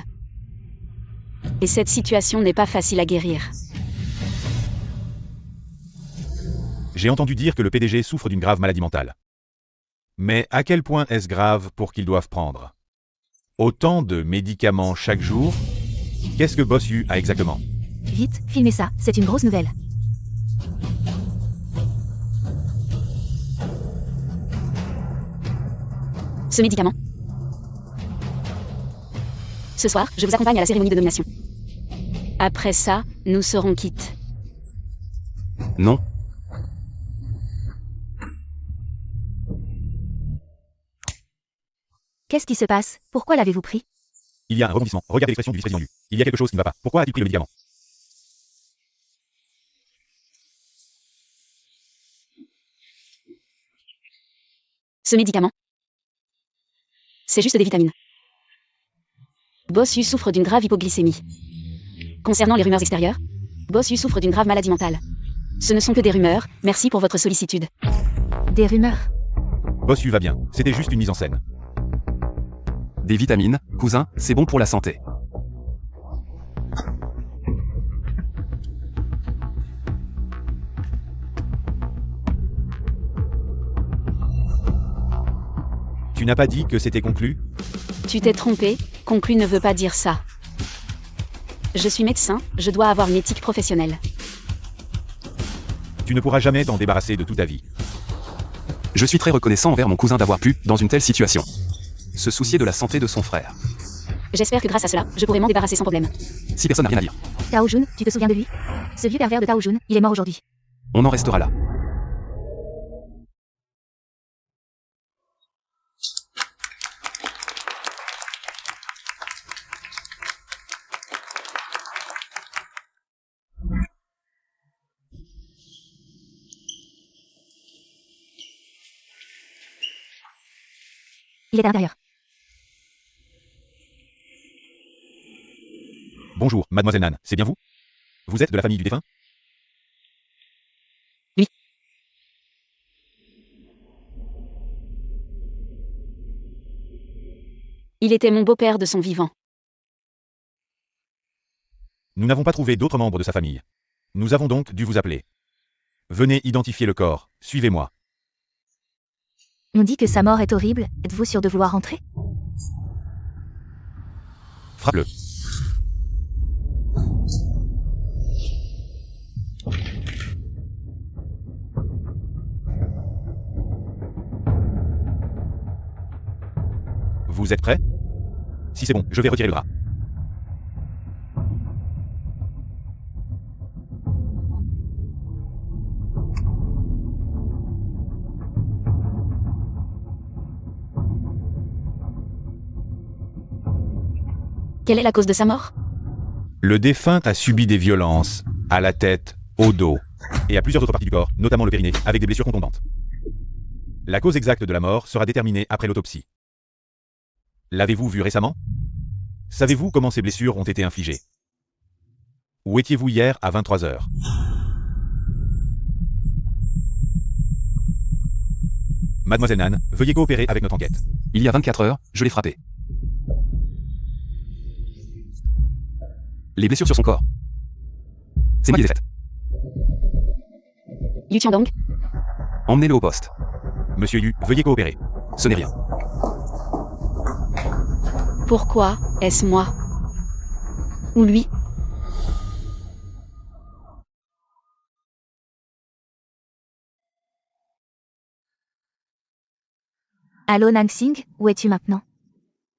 Et cette situation n'est pas facile à guérir. J'ai entendu dire que le PDG souffre d'une grave maladie mentale. Mais à quel point est-ce grave pour qu'ils doivent prendre autant de médicaments chaque jour? Qu'est-ce que Boss Yu a exactement? Vite, filmez ça, c'est une grosse nouvelle. Ce médicament. Ce soir, je vous accompagne à la cérémonie de nomination. Après ça, nous serons quittes. Non. Qu'est-ce qui se passe? Pourquoi l'avez-vous pris? Il y a un rebondissement. Regardez l'expression du vice-président Yu. Il y a quelque chose qui ne va pas. Pourquoi a-t-il pris le médicament? Ce médicament, c'est juste des vitamines. Boss Yu souffre d'une grave hypoglycémie. Concernant les rumeurs extérieures, Boss Yu souffre d'une grave maladie mentale. Ce ne sont que des rumeurs, merci pour votre sollicitude. Des rumeurs. Boss Yu va bien. C'était juste une mise en scène. Des vitamines, cousin, c'est bon pour la santé. Tu Tu n'as pas dit que c'était conclu? Tu t'es trompé, conclu ne veut pas dire ça. Je suis médecin, je dois avoir une éthique professionnelle. Tu ne pourras jamais t'en débarrasser de toute ta vie. Je suis très reconnaissant envers mon cousin d'avoir pu, dans une telle situation, se soucier de la santé de son frère. J'espère que grâce à cela, je pourrai m'en débarrasser sans problème. Si personne n'a rien à dire, Tao Jun, tu te souviens de lui? Ce vieux pervers de Tao Jun, il est mort aujourd'hui. on en restera là. Il est à l'intérieur. Bonjour, mademoiselle Nan, c'est bien vous? Vous êtes de la famille du défunt? Oui. Il était mon beau-père de son vivant. Nous n'avons pas trouvé d'autres membres de sa famille. Nous avons donc dû vous appeler. Venez identifier le corps, suivez-moi. On dit que sa mort est horrible, êtes-vous sûr de vouloir rentrer? Frappe-le. Vous êtes prêts? Si c'est bon, je vais retirer le drap. Quelle est la cause de sa mort? Le défunt a subi des violences, à la tête, au dos, et à plusieurs autres parties du corps, notamment le périnée, avec des blessures contondantes. La cause exacte de la mort sera déterminée après l'autopsie. L'avez-vous vu récemment? Savez-vous comment ces blessures ont été infligées? Où étiez-vous hier à 23 h? Mademoiselle Nan, veuillez coopérer avec notre enquête. Il y a 24 heures, je l'ai frappé. Les blessures sur son corps, c'est moi qui les ai faites. Yu Tiandong? Emmenez-le au poste. Monsieur Yu, veuillez coopérer. Ce n'est rien. Pourquoi est-ce moi? Ou lui? Allô Nansing, où es-tu maintenant?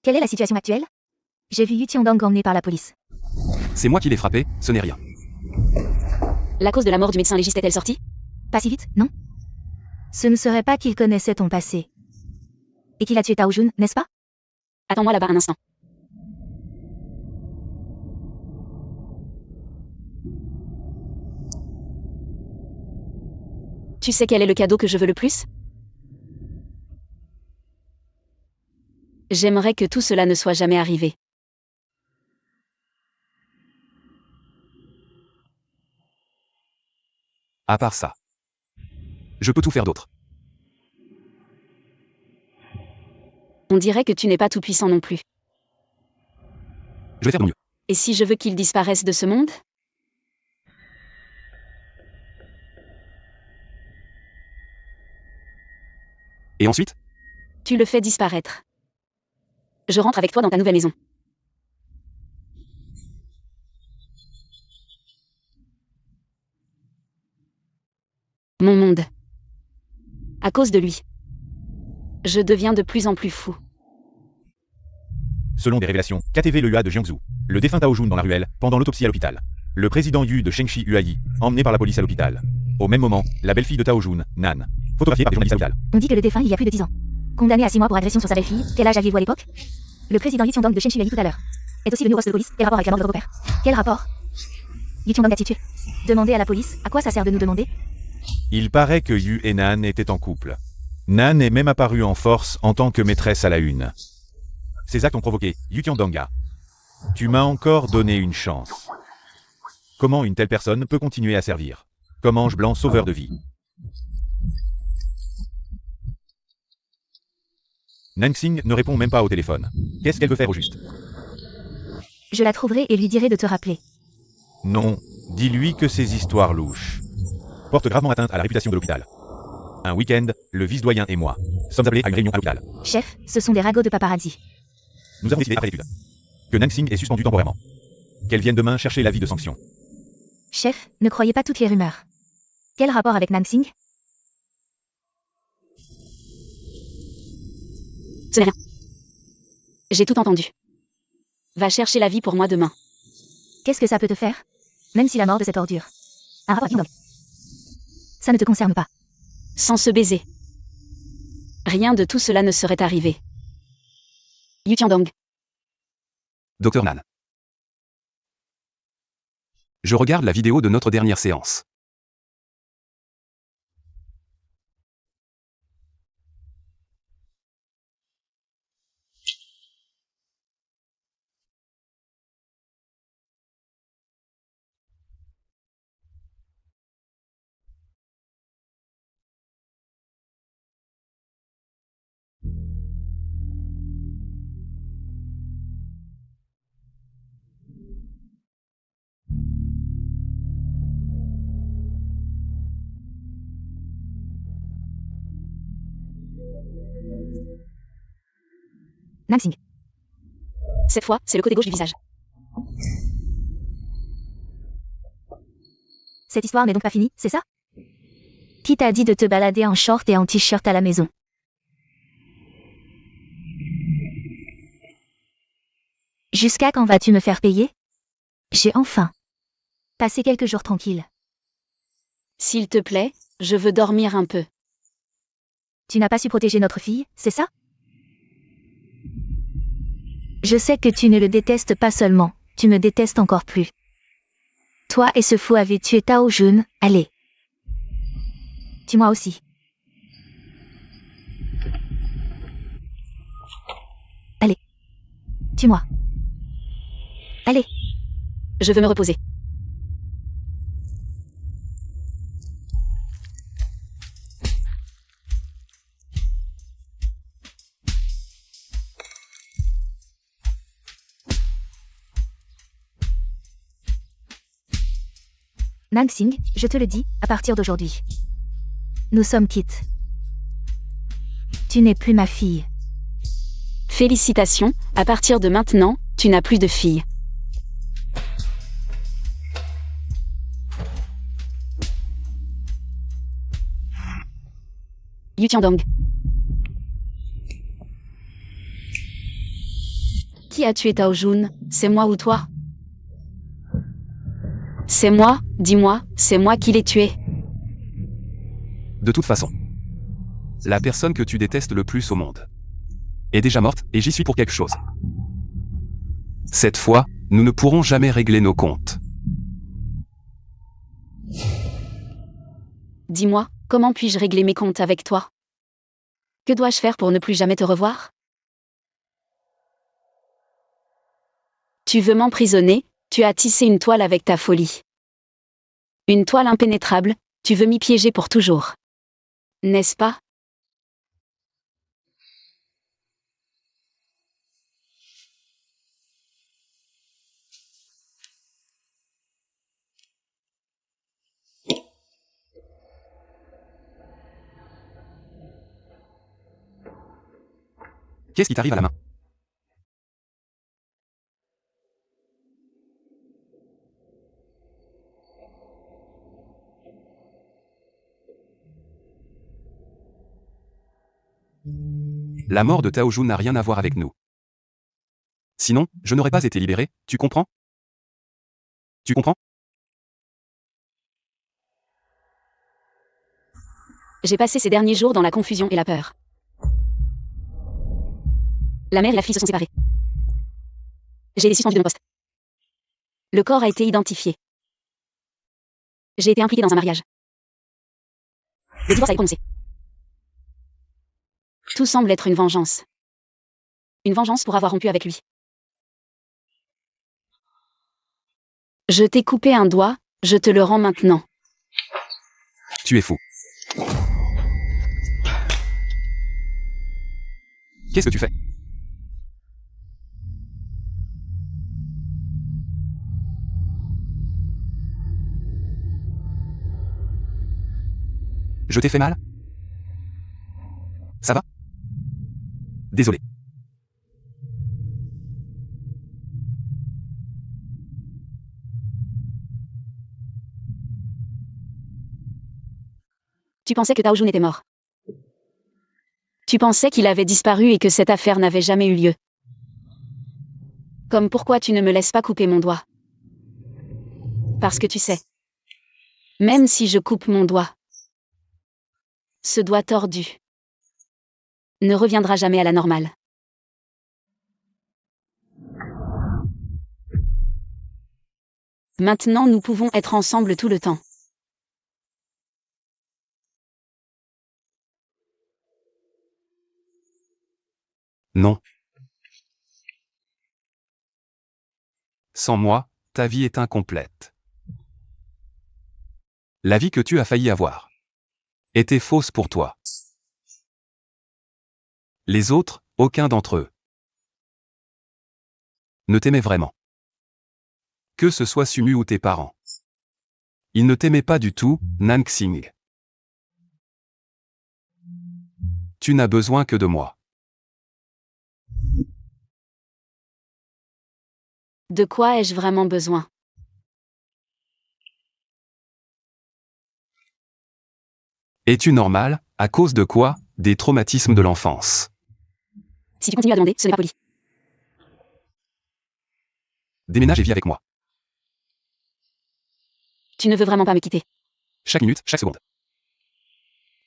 Quelle est la situation actuelle? J'ai vu Yu Tiandong emmené par la police. C'est moi qui l'ai frappé, ce n'est rien. La cause de la mort du médecin légiste est-elle sortie? Pas si vite, non? Ce ne serait pas qu'il connaissait ton passé. Et qu'il a tué Tao Jun, n'est-ce pas? Attends-moi là-bas un instant. Tu sais quel est le cadeau que je veux le plus? J'aimerais que tout cela ne soit jamais arrivé. À part ça, je peux tout faire d'autre. On dirait que tu n'es pas tout puissant non plus. Je vais faire mon mieux. Et si je veux qu'il disparaisse de ce monde? Et ensuite, Tu le fais disparaître. Je rentre avec toi dans ta nouvelle maison. Mon monde. À cause de lui. Je deviens de plus en plus fou. Selon des révélations, KTV le Hua de Jiangsu, le défunt Tao Jun dans la ruelle, pendant l'autopsie à l'hôpital. Le président Yu de Shengxi Huayi, emmené par la police à l'hôpital. Au même moment, la belle-fille de Tao Jun, Nan, photographiée par des journalistes à l'hôpital. On dit que le défunt il y a plus de 10 ans. Condamné à 6 mois pour agression sur sa belle-fille, quel âge aviez-vous à l'époque? Le président Yu Tiandong de Shengxi Huayi tout à l'heure est aussi venu au poste de police. Quel rapport avec la mort de votre beau-père? Quel rapport? Yu Tiandong a tué. Demandez à la police, à quoi ça sert de nous demander? Il paraît que Yu et Nan étaient en couple. Nan est même apparue en force en tant que maîtresse à la une. Ces actes ont provoqué Yu Tiandonga. Tu m'as encore donné une chance. Comment une telle personne peut continuer à servir comme ange blanc sauveur de vie? Nansing ne répond même pas au téléphone. Qu'est-ce qu'elle veut faire au juste? Je la trouverai et lui dirai de te rappeler. Non, dis-lui que ces histoires louches portent gravement atteinte à la réputation de l'hôpital. Un week-end, le vice-doyen et moi sommes appelés à une réunion à l'hôpital. Chef, ce sont des ragots de paparazzi. Nous avons décidé après l'étude que Nansing est suspendu temporairement. Qu'elle vienne demain chercher l'avis de sanction. Chef, ne croyez pas toutes les rumeurs. Quel rapport avec Nansing? Ce n'est rien. J'ai tout entendu. Va chercher la vie pour moi demain. Qu'est-ce que ça peut te faire? Même si la mort de cette ordure. Un rapport avec Kim Dong. Ça ne te concerne pas. Sans se baiser. Rien de tout cela ne serait arrivé. Yu Tiandong. Docteur Nan. Je regarde la vidéo de notre dernière séance. Nansing. Cette fois, c'est le côté gauche du visage. Cette histoire n'est donc pas finie, c'est ça? Qui t'a dit de te balader en short et en t-shirt à la maison? Jusqu'à quand vas-tu me faire payer? J'ai enfin passé quelques jours tranquilles. S'il te plaît, je veux dormir un peu. Tu n'as pas su protéger notre fille, c'est ça? Je sais que tu ne le détestes pas seulement, tu me détestes encore plus. Toi et ce fou avez tué Tao Jun, allez. Tue-moi aussi. Allez. Tue-moi. Allez. Je veux me reposer. Nansing, je te le dis, à partir d'aujourd'hui. Nous sommes quittes. Tu n'es plus ma fille. Félicitations, à partir de maintenant, tu n'as plus de fille. Yu Tiandong. Qui a tué Tao Jun, c'est moi ou toi? C'est moi, dis-moi, c'est moi qui l'ai tué. De toute façon. La personne que tu détestes le plus au monde est déjà morte, et j'y suis pour quelque chose. Cette fois, nous ne pourrons jamais régler nos comptes. Dis-moi, comment puis-je régler mes comptes avec toi? Que dois-je faire pour ne plus jamais te revoir? Tu veux m'emprisonner, tu as tissé une toile avec ta folie. Une toile impénétrable, tu veux m'y piéger pour toujours. N'est-ce pas? Qu'est-ce qui t'arrive à la main? La mort de Tao Jun n'a rien à voir avec nous. Sinon, je n'aurais pas été libéré, tu comprends? Tu comprends? J'ai passé ces derniers jours dans la confusion et la peur. La mère et la fille se sont séparées. J'ai été suspendu de mon poste. Le corps a été identifié. J'ai été impliqué dans un mariage. Le divorce a été prononcé. Tout semble être une vengeance. Une vengeance pour avoir rompu avec lui. Je t'ai coupé un doigt, je te le rends maintenant. Tu es fou. Qu'est-ce que tu fais? Je t'ai fait mal? Ça va? Désolé. Tu pensais que Tao Jun était mort. Tu pensais qu'il avait disparu et que cette affaire n'avait jamais eu lieu. Comme pourquoi tu ne me laisses pas couper mon doigt? Parce que tu sais. Même si je coupe mon doigt, ce doigt tordu ne reviendra jamais à la normale. Maintenant nous pouvons être ensemble tout le temps. Non. Sans moi, ta vie est incomplète. La vie que tu as failli avoir était fausse pour toi. Les autres, aucun d'entre eux ne t'aimait vraiment. Que ce soit Sumu ou tes parents. Ils ne t'aimaient pas du tout, Nansing. Tu n'as besoin que de moi. De quoi ai-je vraiment besoin? Es-tu normal, à cause de quoi? Des traumatismes de l'enfance. Si tu continues à demander, ce n'est pas poli. Déménage et vis avec moi. Tu ne veux vraiment pas me quitter. Chaque minute, chaque seconde.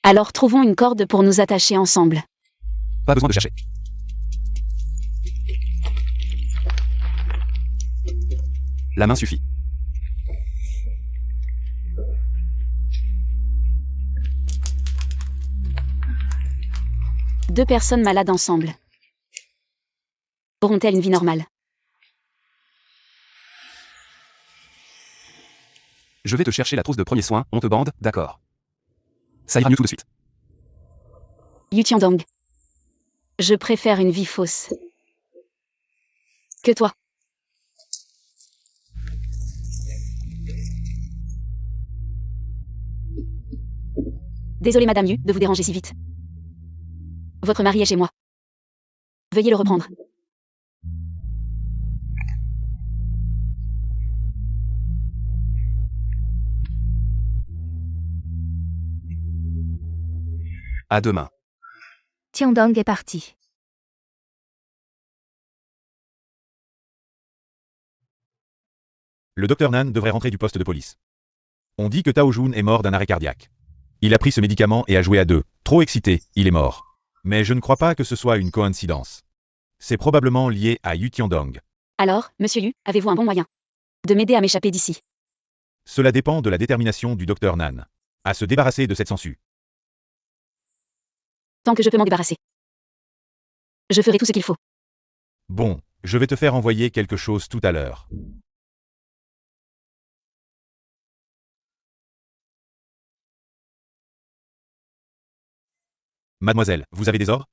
Alors trouvons une corde pour nous attacher ensemble. Pas besoin de chercher. La main suffit. Deux personnes malades ensemble. Auront-elles une vie normale? Je vais te chercher la trousse de premiers soins, on te bande, d'accord. Ça ira mieux tout de suite. Yu Tiandong. Je préfère une vie fausse. Que toi. Désolée Madame Yu de vous déranger si vite. Votre mari est chez moi. Veuillez le reprendre. À demain. Tiandong est parti. Le docteur Nan devrait rentrer du poste de police. On dit que Tao Jun est mort d'un arrêt cardiaque. Il a pris ce médicament et a joué à deux. Trop excité, il est mort. Mais je ne crois pas que ce soit une coïncidence. C'est probablement lié à Yu Tiandong. Alors, Monsieur Yu, avez-vous un bon moyen de m'aider à m'échapper d'ici? Cela dépend de la détermination du docteur Nan à se débarrasser de cette sangsue. Tant que je peux m'en débarrasser. Je ferai tout ce qu'il faut. Bon, je vais te faire envoyer quelque chose tout à l'heure. Mademoiselle, vous avez des ordres?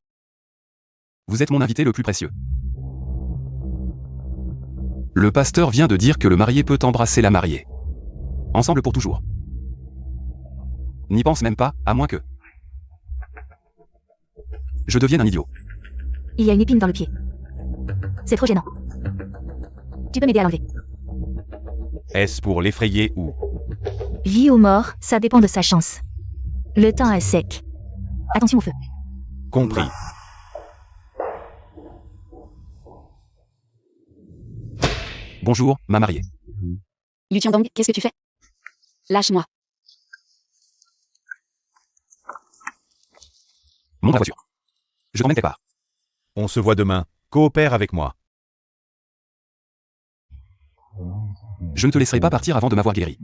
Vous êtes mon invité le plus précieux. Le pasteur vient de dire que le marié peut embrasser la mariée. Ensemble pour toujours. N'y pense même pas, à moins que je devienne un idiot. Il y a une épine dans le pied. C'est trop gênant. Tu peux m'aider à l'enlever. Est-ce pour l'effrayer ou... Vie ou mort, ça dépend de sa chance. Le temps est sec. Attention au feu. Compris. Bonjour, ma mariée. Yu Tiandong, qu'est-ce que tu fais? Lâche-moi. Monte la voiture. Je t'emmène quelque part. On se voit demain. Coopère avec moi. Je ne te laisserai pas partir avant de m'avoir guéri.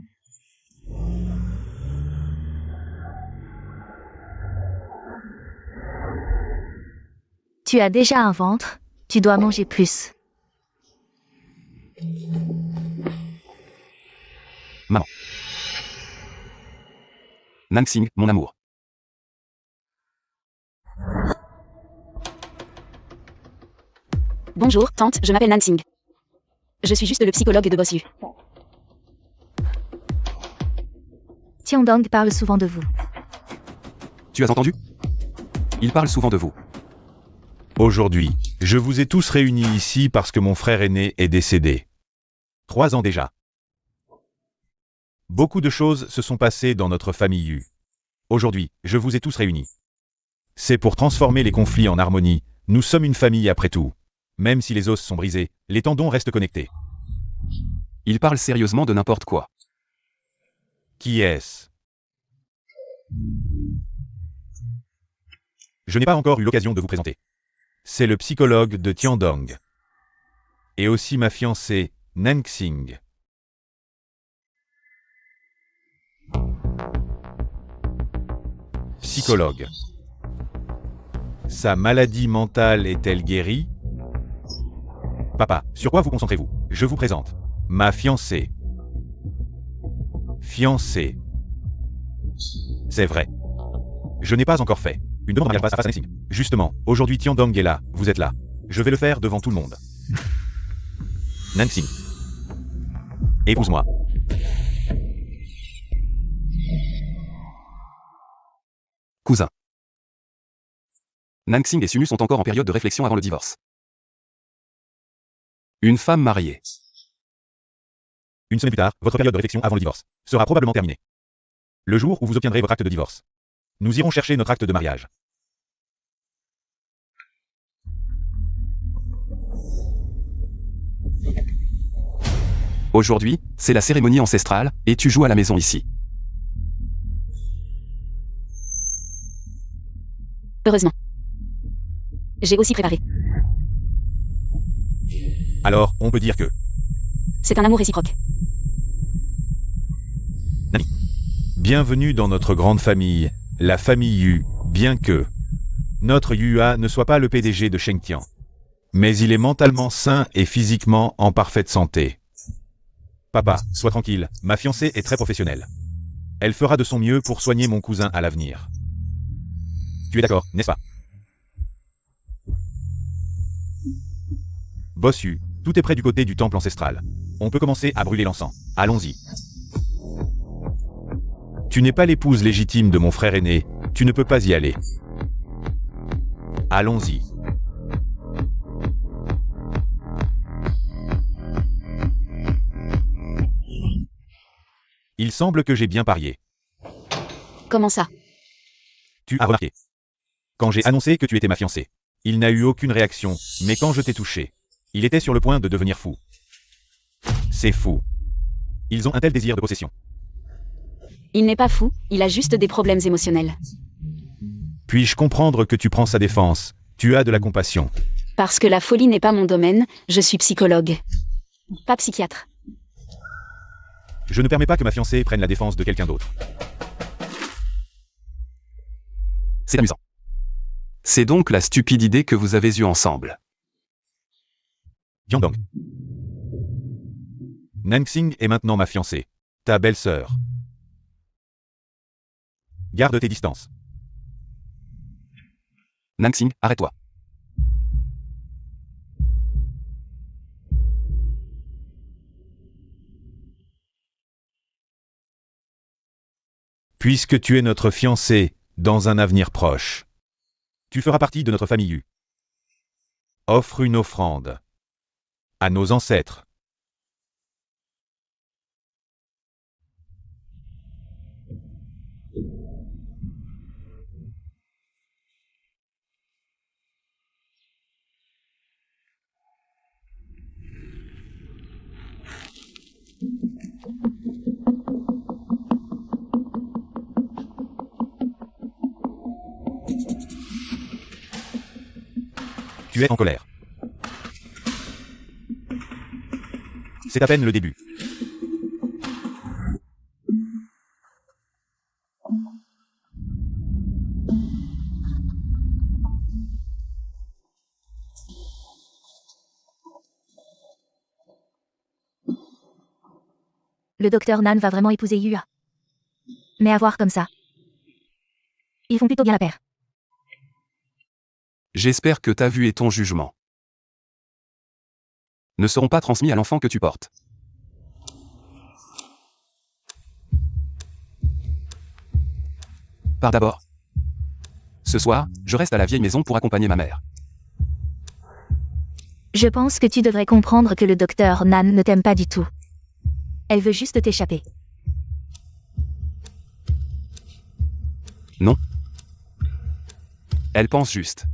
Tu as déjà un ventre, tu dois manger plus. Maman. Nansing, mon amour. Bonjour, tante, je m'appelle Nansing. Je suis juste le psychologue de Boss Yu. Tiandong parle souvent de vous. Tu as entendu? Il parle souvent de vous. Aujourd'hui, je vous ai tous réunis ici parce que mon frère aîné est décédé. 3 ans déjà. Beaucoup de choses se sont passées dans notre famille Yu. Aujourd'hui, je vous ai tous réunis. C'est pour transformer les conflits en harmonie. Nous sommes une famille après tout. Même si les os sont brisés, les tendons restent connectés. Il parle sérieusement de n'importe quoi. Qui est-ce? Je n'ai pas encore eu l'occasion de vous présenter. C'est le psychologue de Tiandong. Et aussi ma fiancée, Nanxing. Psychologue. Sa maladie mentale est-elle guérie? Papa, sur quoi vous concentrez-vous? Je vous présente. Ma fiancée. Fiancée. C'est vrai. Je n'ai pas encore fait une demande en mariage face à Nanxing. Justement, aujourd'hui Tiandong est là, vous êtes là. Je vais le faire devant tout le monde. Nanxing. Épouse-moi. Cousin. Nanxing et Sumu sont encore en période de réflexion avant le divorce. Une femme mariée. Une semaine plus tard, votre période de réflexion avant le divorce sera probablement terminée. Le jour où vous obtiendrez votre acte de divorce. Nous irons chercher notre acte de mariage. Aujourd'hui, c'est la cérémonie ancestrale, et tu joues à la maison ici. Heureusement. J'ai aussi préparé. Alors, on peut dire que... C'est un amour réciproque. Bienvenue dans notre grande famille, la famille Yu, bien que... Notre Yua ne soit pas le PDG de Shengtian. Mais il est mentalement sain et physiquement en parfaite santé. Papa, sois tranquille, ma fiancée est très professionnelle. Elle fera de son mieux pour soigner mon cousin à l'avenir. Tu es d'accord, n'est-ce pas? Bossu, tout est prêt du côté du temple ancestral. On peut commencer à brûler l'encens. Allons-y. Tu n'es pas l'épouse légitime de mon frère aîné, tu ne peux pas y aller. Allons-y. Il semble que j'ai bien parié. Comment ça? Tu as remarqué. Quand j'ai annoncé que tu étais ma fiancée, il n'a eu aucune réaction, mais quand je t'ai touché, il était sur le point de devenir fou. C'est fou. Ils ont un tel désir de possession. Il n'est pas fou, il a juste des problèmes émotionnels. Puis-je comprendre que tu prends sa défense? Tu as de la compassion. Parce que la folie n'est pas mon domaine, je suis psychologue. Pas psychiatre. Je ne permets pas que ma fiancée prenne la défense de quelqu'un d'autre. C'est amusant. C'est donc la stupide idée que vous avez eue ensemble. Tiandong. Nanxing est maintenant ma fiancée. Ta belle-sœur. Garde tes distances. Nanxing, arrête-toi. Puisque tu es notre fiancée, dans un avenir proche, tu feras partie de notre famille Yu. Offre une offrande à nos ancêtres. Tu es en colère. C'est à peine le début. Le docteur Nan va vraiment épouser Yua. Mais à voir comme ça. Ils font plutôt bien la paire. J'espère que ta vue et ton jugement ne seront pas transmis à l'enfant que tu portes. Par d'abord. Ce soir, je reste à la vieille maison pour accompagner ma mère. Je pense que tu devrais comprendre que le docteur Nan ne t'aime pas du tout. Elle veut juste t'échapper. Non. Elle pense juste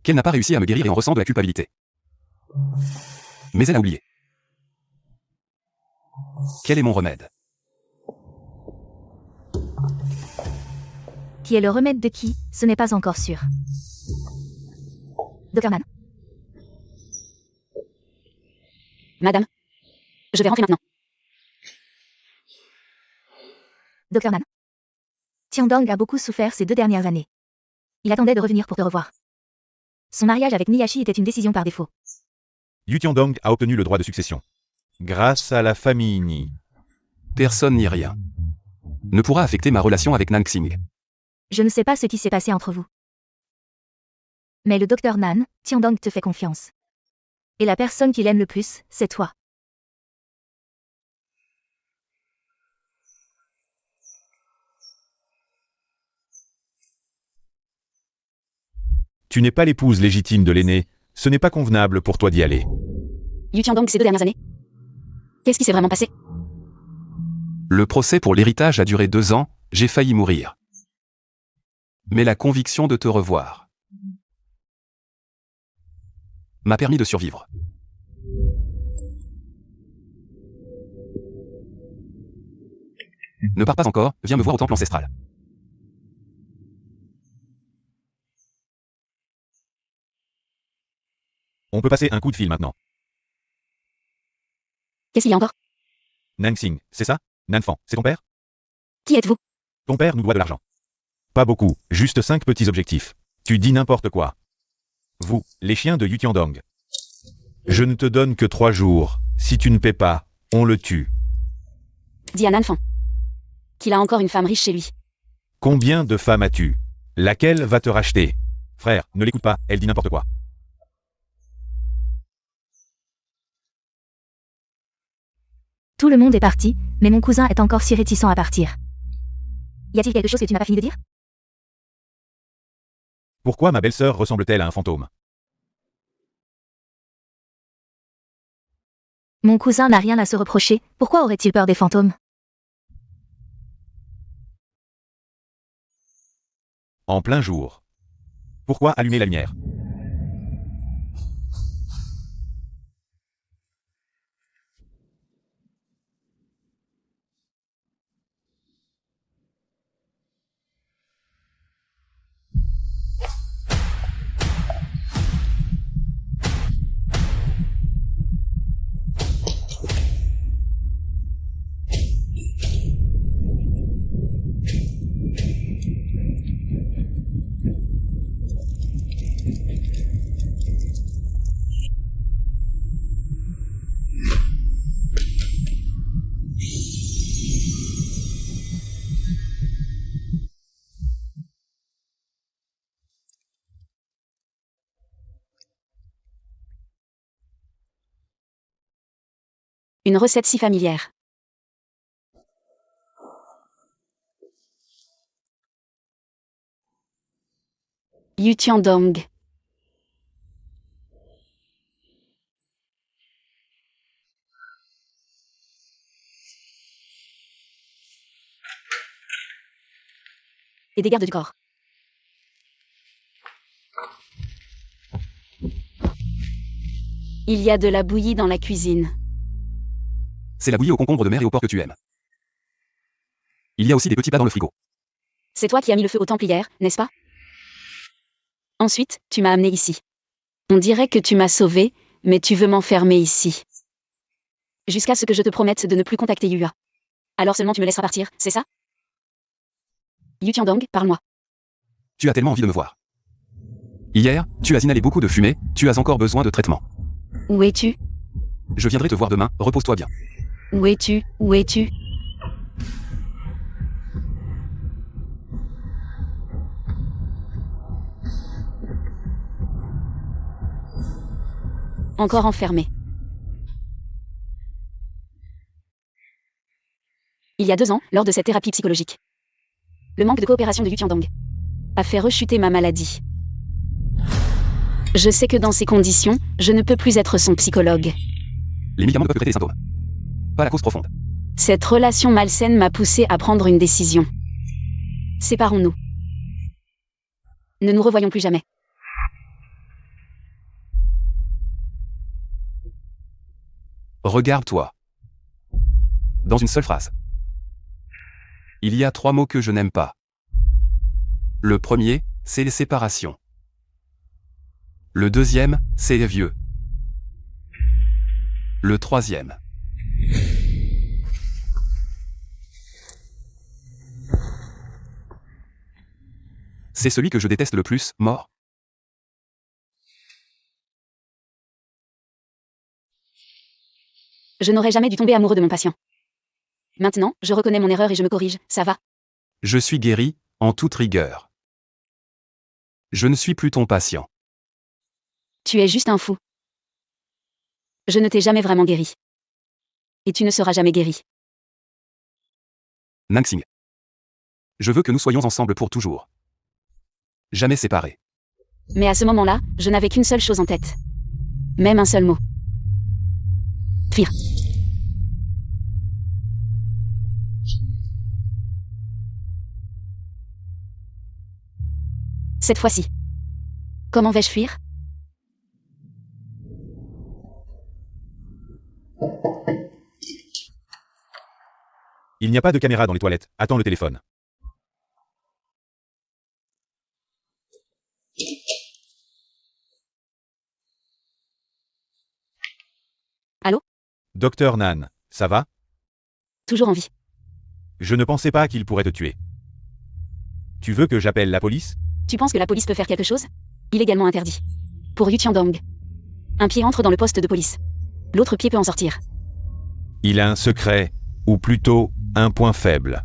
qu'elle n'a pas réussi à me guérir et en ressent de la culpabilité. Mais elle a oublié. Quel est mon remède? Qui est le remède de qui, ce n'est pas encore sûr. Dr. Nan. Madame, je vais rentrer maintenant. Dr. Nan. Tiandong a beaucoup souffert ces 2 dernières années. Il attendait de revenir pour te revoir. Son mariage avec Niyashi était une décision par défaut. Yu Tiandong a obtenu le droit de succession. Grâce à la famille Ni. Personne ni rien ne pourra affecter ma relation avec Nansing. Je ne sais pas ce qui s'est passé entre vous. Mais le docteur Nan, Tiandong te fait confiance. Et la personne qu'il aime le plus, c'est toi. Tu n'es pas l'épouse légitime de l'aîné, ce n'est pas convenable pour toi d'y aller. Yu Tiandong ces 2 dernières années? Qu'est-ce qui s'est vraiment passé? Le procès pour l'héritage a duré 2 ans, j'ai failli mourir. Mais la conviction de te revoir m'a permis de survivre. Ne pars pas encore, viens me voir au temple ancestral. On peut passer un coup de fil maintenant. Qu'est-ce qu'il y a encore? Nansing, c'est ça? Nanfan, c'est ton père? Qui êtes-vous? Ton père nous doit de l'argent. Pas beaucoup, juste 5 petits objectifs. Tu dis n'importe quoi. Vous, les chiens de Yu Tiandong. Je ne te donne que 3 jours. Si tu ne paies pas, on le tue. Dis à Nanfan qu'il a encore une femme riche chez lui. Combien de femmes as-tu? Laquelle va te racheter? Frère, ne l'écoute pas, elle dit n'importe quoi. Tout le monde est parti, mais mon cousin est encore si réticent à partir. Y a-t-il quelque chose que tu n'as pas fini de dire? Pourquoi ma belle-sœur ressemble-t-elle à un fantôme? Mon cousin n'a rien à se reprocher, pourquoi aurait-il peur des fantômes? En plein jour. Pourquoi allumer la lumière? Une recette si familière. Yu Tiandong. Et des gardes du corps. Il y a de la bouillie dans la cuisine. C'est la bouillie au concombre de mer et au porc que tu aimes. Il y a aussi des petits plats dans le frigo. C'est toi qui as mis le feu au temple hier, n'est-ce pas? Ensuite, tu m'as amené ici. On dirait que tu m'as sauvé, mais tu veux m'enfermer ici. Jusqu'à ce que je te promette de ne plus contacter Yua. Alors seulement tu me laisseras partir, c'est ça? Yu Tiandong, parle-moi. Tu as tellement envie de me voir. Hier, tu as inhalé beaucoup de fumée, tu as encore besoin de traitement. Où es-tu? Je viendrai te voir demain, repose-toi bien. Où es-tu? Où es-tu? Encore enfermé. Il y a 2 ans, lors de cette thérapie psychologique. Le manque de coopération de Yu Tiandong a fait rechuter ma maladie. Je sais que dans ces conditions, je ne peux plus être son psychologue. Les médicaments ne peuvent que traiter les symptômes. Pas la cause profonde. Cette relation malsaine m'a poussé à prendre une décision. Séparons-nous. Ne nous revoyons plus jamais. Regarde-toi. Dans une seule phrase. Il y a 3 mots que je n'aime pas. Le premier, c'est les séparations. Le deuxième, c'est les vieux. Le troisième. C'est celui que je déteste le plus, mort. Je n'aurais jamais dû tomber amoureux de mon patient. Maintenant, je reconnais mon erreur et je me corrige, ça va. Je suis guéri, en toute rigueur. Je ne suis plus ton patient. Tu es juste un fou. Je ne t'ai jamais vraiment guéri. Et tu ne seras jamais guéri. Nansing. Je veux que nous soyons ensemble pour toujours. Jamais séparés. Mais à ce moment-là, je n'avais qu'une seule chose en tête. Même un seul mot. Fuir. Cette fois-ci. Comment vais-je fuir? Il n'y a pas de caméra dans les toilettes. Attends le téléphone. Allô? Docteur Nan, ça va? Toujours en vie. Je ne pensais pas qu'il pourrait te tuer. Tu veux que j'appelle la police? Tu penses que la police peut faire quelque chose? Illégalement interdit. Pour Yu Tiandong. Un pied entre dans le poste de police. L'autre pied peut en sortir. Il a un secret, ou plutôt, un point faible.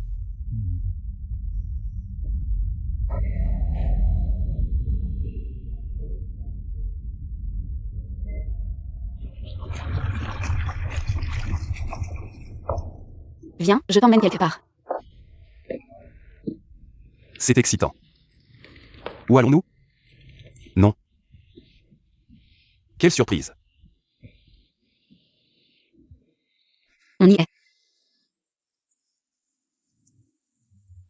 Viens, je t'emmène quelque part. C'est excitant. Où allons-nous? Non. Quelle surprise. On y est.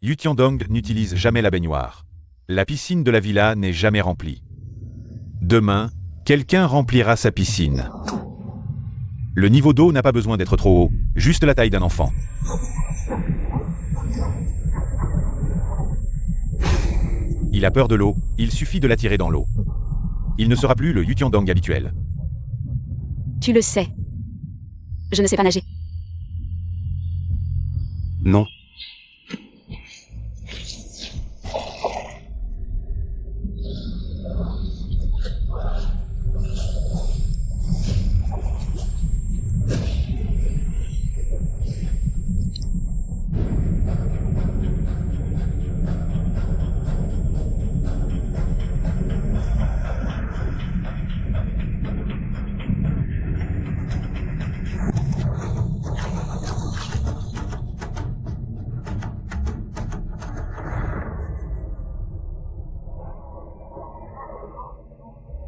Yu Tiandong n'utilise jamais la baignoire. La piscine de la villa n'est jamais remplie. Demain, quelqu'un remplira sa piscine. Le niveau d'eau n'a pas besoin d'être trop haut, juste la taille d'un enfant. Il a peur de l'eau, il suffit de l'attirer dans l'eau. Il ne sera plus le Yu Tiandong habituel. Tu le sais. Je ne sais pas nager. Non.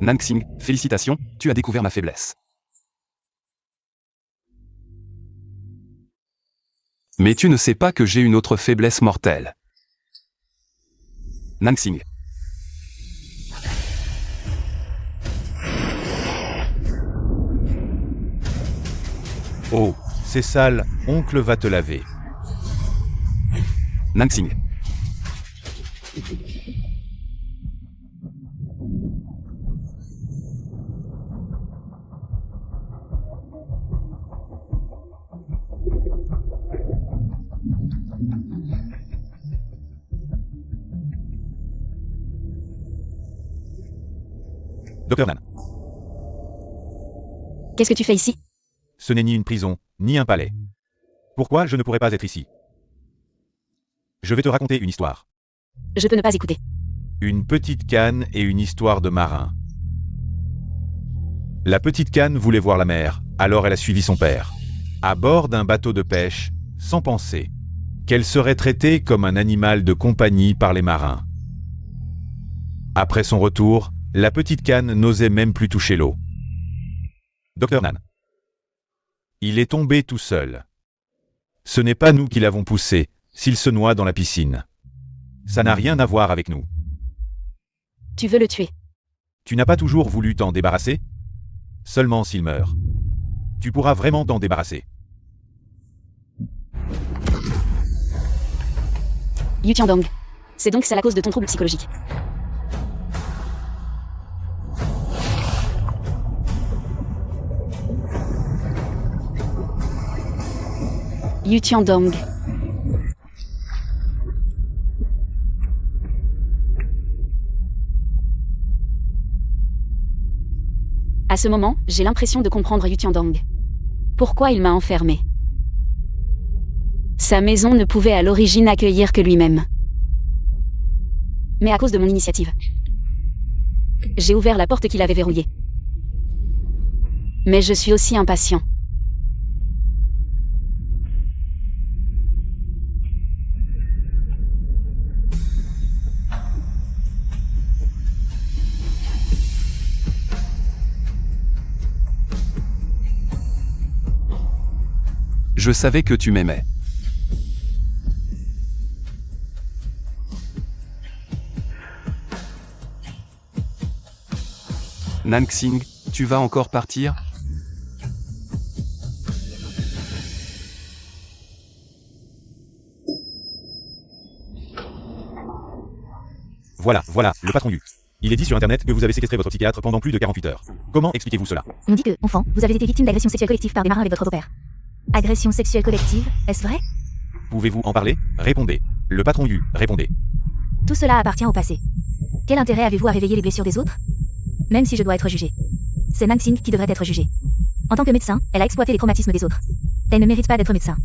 Nansing, félicitations, tu as découvert ma faiblesse. Mais tu ne sais pas que j'ai une autre faiblesse mortelle. Nansing. Oh, c'est sale, oncle va te laver. Nansing. Docteur Nan, Qu'est-ce que tu fais ici? ce n'est ni une prison, ni un palais. Pourquoi je ne pourrais pas être ici? Je vais te raconter une histoire. Je peux ne pas écouter. Une petite canne et une histoire de marin. La petite canne voulait voir la mer, alors elle a suivi son père. À bord d'un bateau de pêche, sans penser. qu'elle serait traitée comme un animal de compagnie par les marins. Après son retour, la petite canne n'osait même plus toucher l'eau. Docteur Nan. Il est tombé tout seul. Ce n'est pas nous qui l'avons poussé, s'il se noie dans la piscine. Ça n'a rien à voir avec nous. Tu veux le tuer. Tu n'as pas toujours voulu t'en débarrasser? Seulement s'il meurt. Tu pourras vraiment t'en débarrasser. Yu Tiandong. C'est donc ça la cause de ton trouble psychologique. Yu Tiandong. À ce moment, j'ai l'impression de comprendre Yu Tiandong. Pourquoi il m'a enfermé? Sa maison ne pouvait à l'origine accueillir que lui-même. Mais à cause de mon initiative. J'ai ouvert la porte qu'il avait verrouillée. Mais je suis aussi impatient. Je savais que tu m'aimais. Nansing, tu vas encore partir? Voilà, le patron Yu. Il est dit sur internet que vous avez séquestré votre psychiatre pendant plus de 48 heures. Comment expliquez-vous cela? On dit que, enfant, vous avez été victime d'agression sexuelle collective par des marins avec votre beau-père. Agression sexuelle collective, est-ce vrai? Pouvez-vous en parler? Répondez. Le patron Yu, répondez. Tout cela appartient au passé. Quel intérêt avez-vous à réveiller les blessures des autres? Même si je dois être jugée. C'est Nansing qui devrait être jugée. En tant que médecin, elle a exploité les traumatismes des autres. Elle ne mérite pas d'être médecin.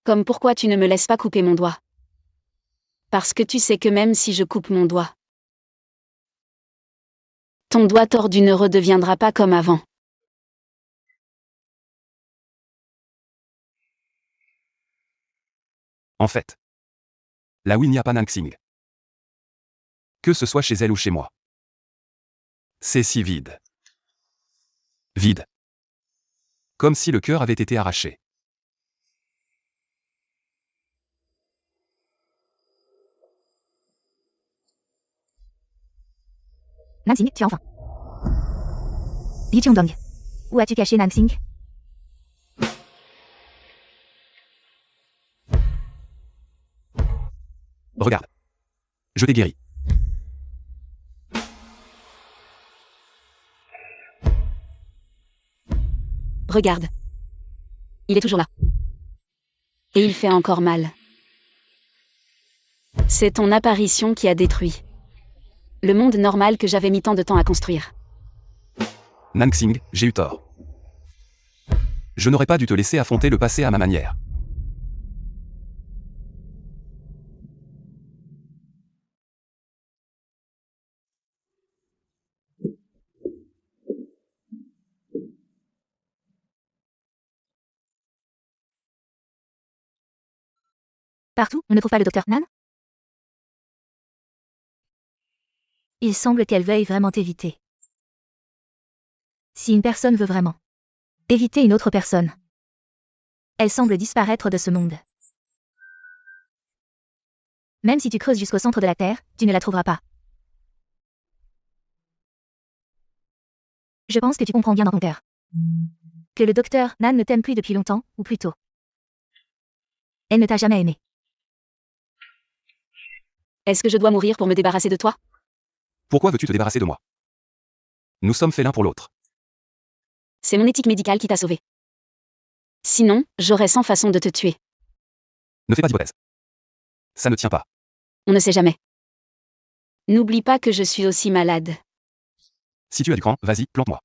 Comme pourquoi tu ne me laisses pas couper mon doigt? Parce que tu sais que même si je coupe mon doigt, ton doigt tordu ne redeviendra pas comme avant. En fait, là où il n'y a pas Nansing. Que ce soit chez elle ou chez moi. C'est si vide. Vide. Comme si le cœur avait été arraché. Nansing, tu as enfin. Yu Tiandong. Où as-tu caché Nansing? Regarde. Je t'ai guéri. Regarde. Il est toujours là. Et il fait encore mal. C'est ton apparition qui a détruit le monde normal que j'avais mis tant de temps à construire. Nansing, j'ai eu tort. Je n'aurais pas dû te laisser affronter le passé à ma manière. Partout, on ne trouve pas le docteur Nan? Il semble qu'elle veuille vraiment t'éviter. Si une personne veut vraiment éviter une autre personne, elle semble disparaître de ce monde. Même si tu creuses jusqu'au centre de la Terre, tu ne la trouveras pas. Je pense que tu comprends bien dans ton cœur que le docteur Nan ne t'aime plus depuis longtemps, ou plutôt, elle ne t'a jamais aimé. Est-ce que je dois mourir pour me débarrasser de toi? Pourquoi veux-tu te débarrasser de moi? Nous sommes faits l'un pour l'autre. C'est mon éthique médicale qui t'a sauvé. Sinon, j'aurais 100 façons de te tuer. Ne fais pas d'hypothèse. Ça ne tient pas. On ne sait jamais. N'oublie pas que je suis aussi malade. Si tu as du cran, vas-y, plante-moi.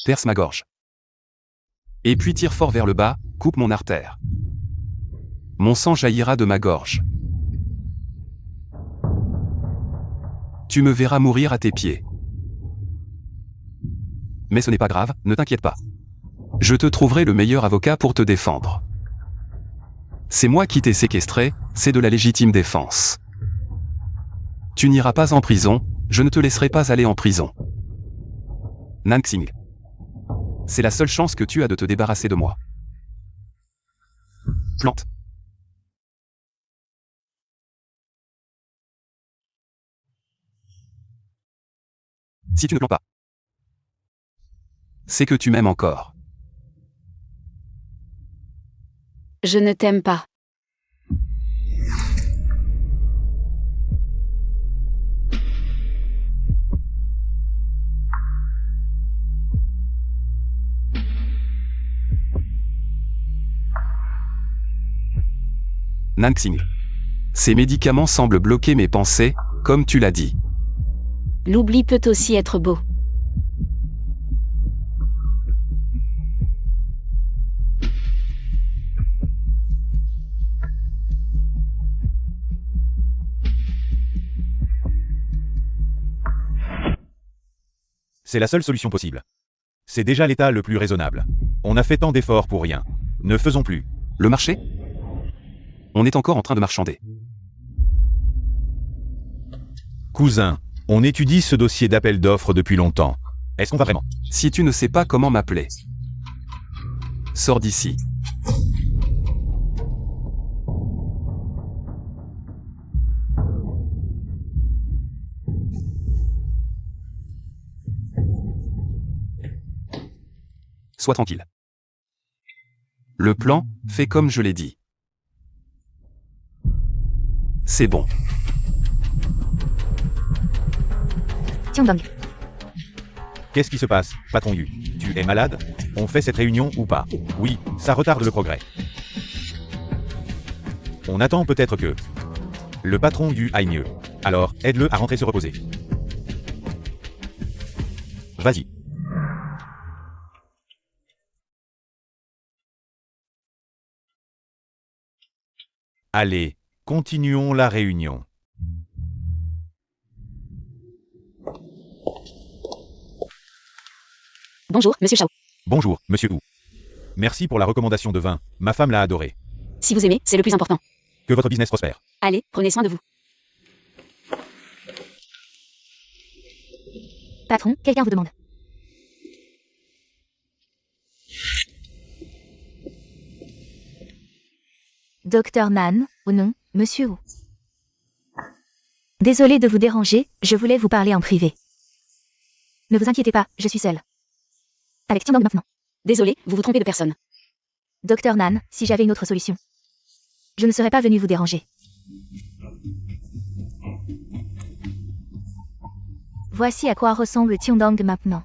Perce ma gorge. Et puis tire fort vers le bas, coupe mon artère. Mon sang jaillira de ma gorge. Tu me verras mourir à tes pieds. Mais ce n'est pas grave, ne t'inquiète pas. Je te trouverai le meilleur avocat pour te défendre. C'est moi qui t'ai séquestré, c'est de la légitime défense. Tu n'iras pas en prison, je ne te laisserai pas aller en prison. Nansing. C'est la seule chance que tu as de te débarrasser de moi. Plante. Si tu ne plantes pas, c'est que tu m'aimes encore. Je ne t'aime pas. Nansing. Ces médicaments semblent bloquer mes pensées, comme tu l'as dit. L'oubli peut aussi être beau. C'est la seule solution possible. C'est déjà l'état le plus raisonnable. On a fait tant d'efforts pour rien. Ne faisons plus. Le marché? On est encore en train de marchander. Cousin, on étudie ce dossier d'appel d'offres depuis longtemps. Est-ce qu'on va vraiment? Si tu ne sais pas comment m'appeler, sors d'ici. Sois tranquille. Le plan, fait comme je l'ai dit. C'est bon. Tiandong. Qu'est-ce qui se passe, patron Yu? Tu es malade? On fait cette réunion ou pas? Oui, ça retarde le progrès. On attend peut-être que le patron Yu aille mieux. Alors, aide-le à rentrer se reposer. Vas-y. Allez, continuons la réunion. Bonjour, monsieur Chao. Bonjour, monsieur Wu. Merci pour la recommandation de vin, ma femme l'a adoré. Si vous aimez, c'est le plus important. Que votre business prospère. Allez, prenez soin de vous. Patron, quelqu'un vous demande. Docteur Nan, ou non, monsieur Wu. Désolé de vous déranger, je voulais vous parler en privé. Ne vous inquiétez pas, je suis seule. Avec Tiandong maintenant. Désolé, vous vous trompez de personne. Docteur Nan, si j'avais une autre solution. Je ne serais pas venue vous déranger. Voici à quoi ressemble Tiandong maintenant.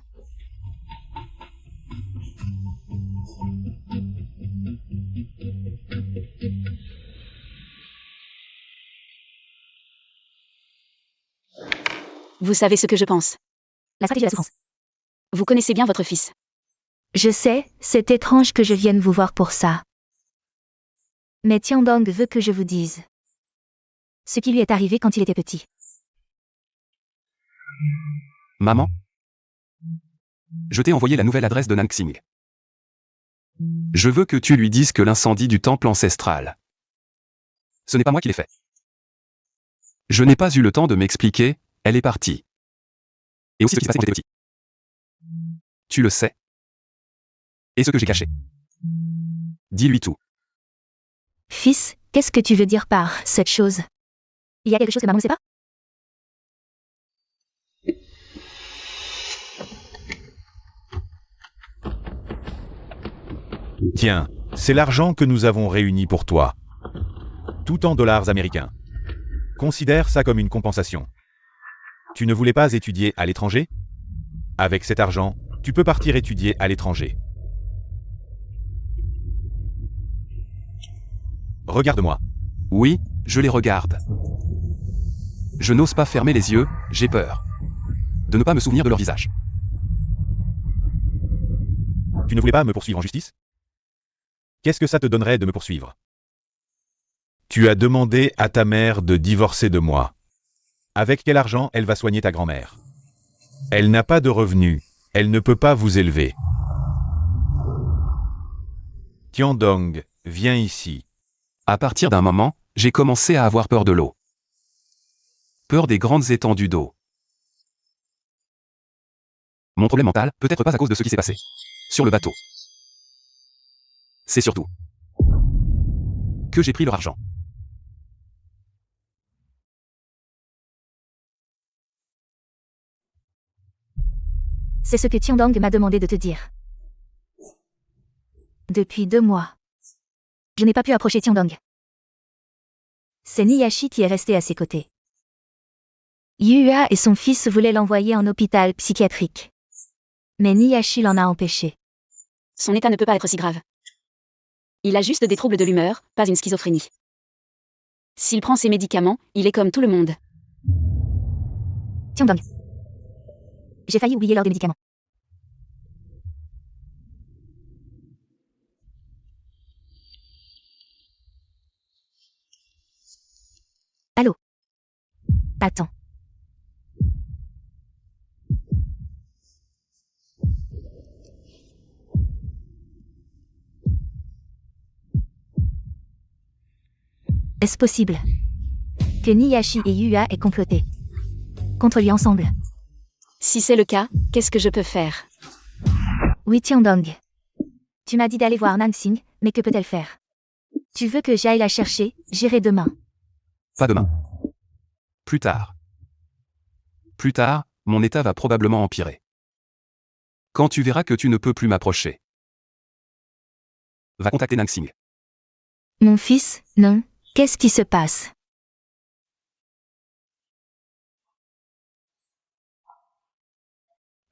Vous savez ce que je pense. La stratégie de la souffrance. Vous connaissez bien votre fils. Je sais, c'est étrange que je vienne vous voir pour ça. Mais Tiandong veut que je vous dise ce qui lui est arrivé quand il était petit. Maman? Je t'ai envoyé la nouvelle adresse de Nansing. Je veux que tu lui dises que l'incendie du temple ancestral. Ce n'est pas moi qui l'ai fait. Je n'ai pas eu le temps de m'expliquer, elle est partie. Et aussi ce qui s'est passé quand j'étais petit. Tu le sais. Et ce que j'ai caché. Dis-lui tout. Fils, qu'est-ce que tu veux dire par cette chose? Il y a quelque chose que maman ne sait pas? Tiens, c'est l'argent que nous avons réuni pour toi. Tout en dollars américains. Considère ça comme une compensation. Tu ne voulais pas étudier à l'étranger? Avec cet argent, tu peux partir étudier à l'étranger. Regarde-moi. Oui, je les regarde. Je n'ose pas fermer les yeux, j'ai peur. De ne pas me souvenir de leur visage. Tu ne voulais pas me poursuivre en justice? Qu'est-ce que ça te donnerait de me poursuivre? Tu as demandé à ta mère de divorcer de moi. Avec quel argent elle va soigner ta grand-mère? Elle n'a pas de revenus. Elle ne peut pas vous élever. Tiandong, viens ici. À partir d'un moment, j'ai commencé à avoir peur de l'eau. Peur des grandes étendues d'eau. Mon problème mental, peut-être pas à cause de ce qui s'est passé. Sur le bateau. C'est surtout que j'ai pris leur argent. C'est ce que Tiandong m'a demandé de te dire. Depuis 2 mois. Je n'ai pas pu approcher Tiandong. C'est Niyashi qui est resté à ses côtés. Yua et son fils voulaient l'envoyer en hôpital psychiatrique. Mais Niyashi l'en a empêché. Son état ne peut pas être si grave. Il a juste des troubles de l'humeur, pas une schizophrénie. S'il prend ses médicaments, il est comme tout le monde. Tiandong. J'ai failli oublier l'heure des médicaments. Allô? Attends. Est-ce possible que Niyashi et Yua aient comploté contre lui ensemble? Si c'est le cas, qu'est-ce que je peux faire? Oui, Tiandong. Tu m'as dit d'aller voir Nansing, mais que peut-elle faire? Tu veux que j'aille la chercher? J'irai demain. Pas demain. Plus tard. Plus tard, mon état va probablement empirer. Quand tu verras que tu ne peux plus m'approcher. Va contacter Nansing. Mon fils, non. Qu'est-ce qui se passe?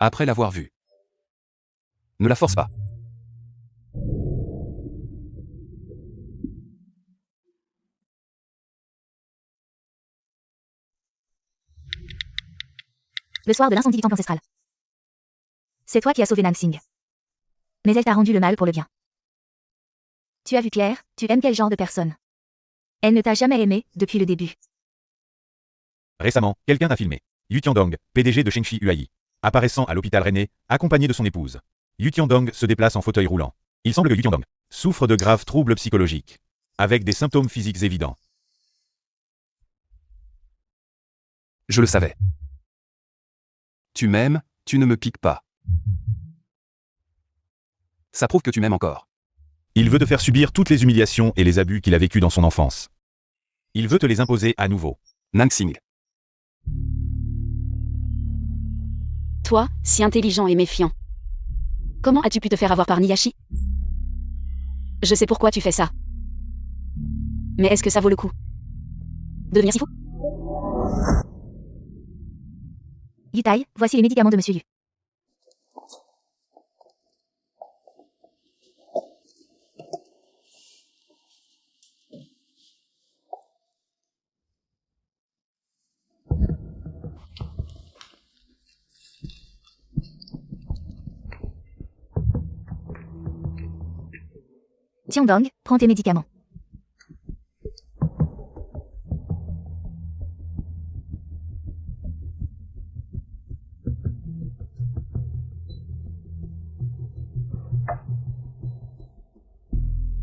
Après l'avoir vue. Ne la force pas. Le soir de l'incendie du temple ancestral. C'est toi qui as sauvé Nansing. Mais elle t'a rendu le mal pour le bien. Tu as vu clair, tu aimes quel genre de personne? Elle ne t'a jamais aimé, depuis le début. Récemment, quelqu'un t'a filmé. Yu Tiandong, PDG de Shengxi Huayi, apparaissant à l'hôpital rennais, accompagné de son épouse. Yu Tiandong se déplace en fauteuil roulant. Il semble que Yu Tiandong souffre de graves troubles psychologiques, avec des symptômes physiques évidents. Je le savais. Tu m'aimes, tu ne me piques pas. Ça prouve que tu m'aimes encore. Il veut te faire subir toutes les humiliations et les abus qu'il a vécus dans son enfance. Il veut te les imposer à nouveau. Nansing. Toi, si intelligent et méfiant. Comment as-tu pu te faire avoir par Niyashi? Je sais pourquoi tu fais ça. Mais est-ce que ça vaut le coup? Devenir si fou? Yutai, voici les médicaments de Monsieur Yu. Tiandong, prends tes médicaments.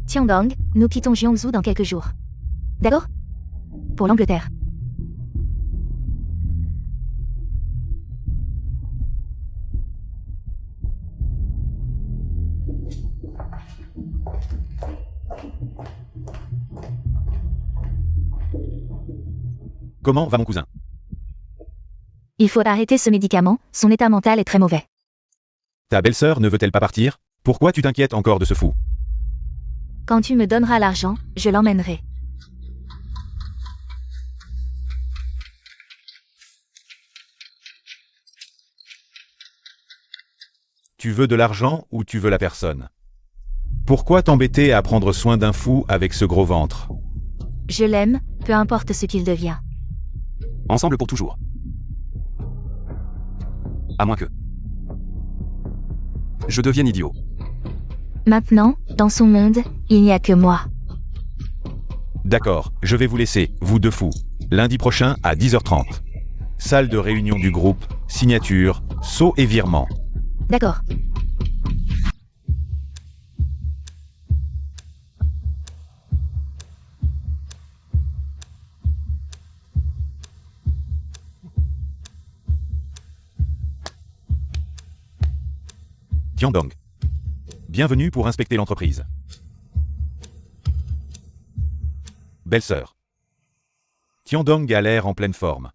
Tiandong, nous quittons Jiangsu dans quelques jours. D'accord? Pour l'Angleterre. Comment va mon cousin? Il faut arrêter ce médicament, son état mental est très mauvais. Ta belle-sœur ne veut-elle pas partir? Pourquoi tu t'inquiètes encore de ce fou? Quand tu me donneras l'argent, je l'emmènerai. Tu veux de l'argent ou tu veux la personne? Pourquoi t'embêter à prendre soin d'un fou avec ce gros ventre? Je l'aime, peu importe ce qu'il devient. Ensemble pour toujours. À moins que je devienne idiot. Maintenant, dans son monde, il n'y a que moi. D'accord, je vais vous laisser, vous deux fous. Lundi prochain à 10h30. salle de réunion du groupe, signature, sceau et virement. D'accord. Tiandong. Bienvenue pour inspecter l'entreprise. Belle-sœur. Tiandong a l'air en pleine forme.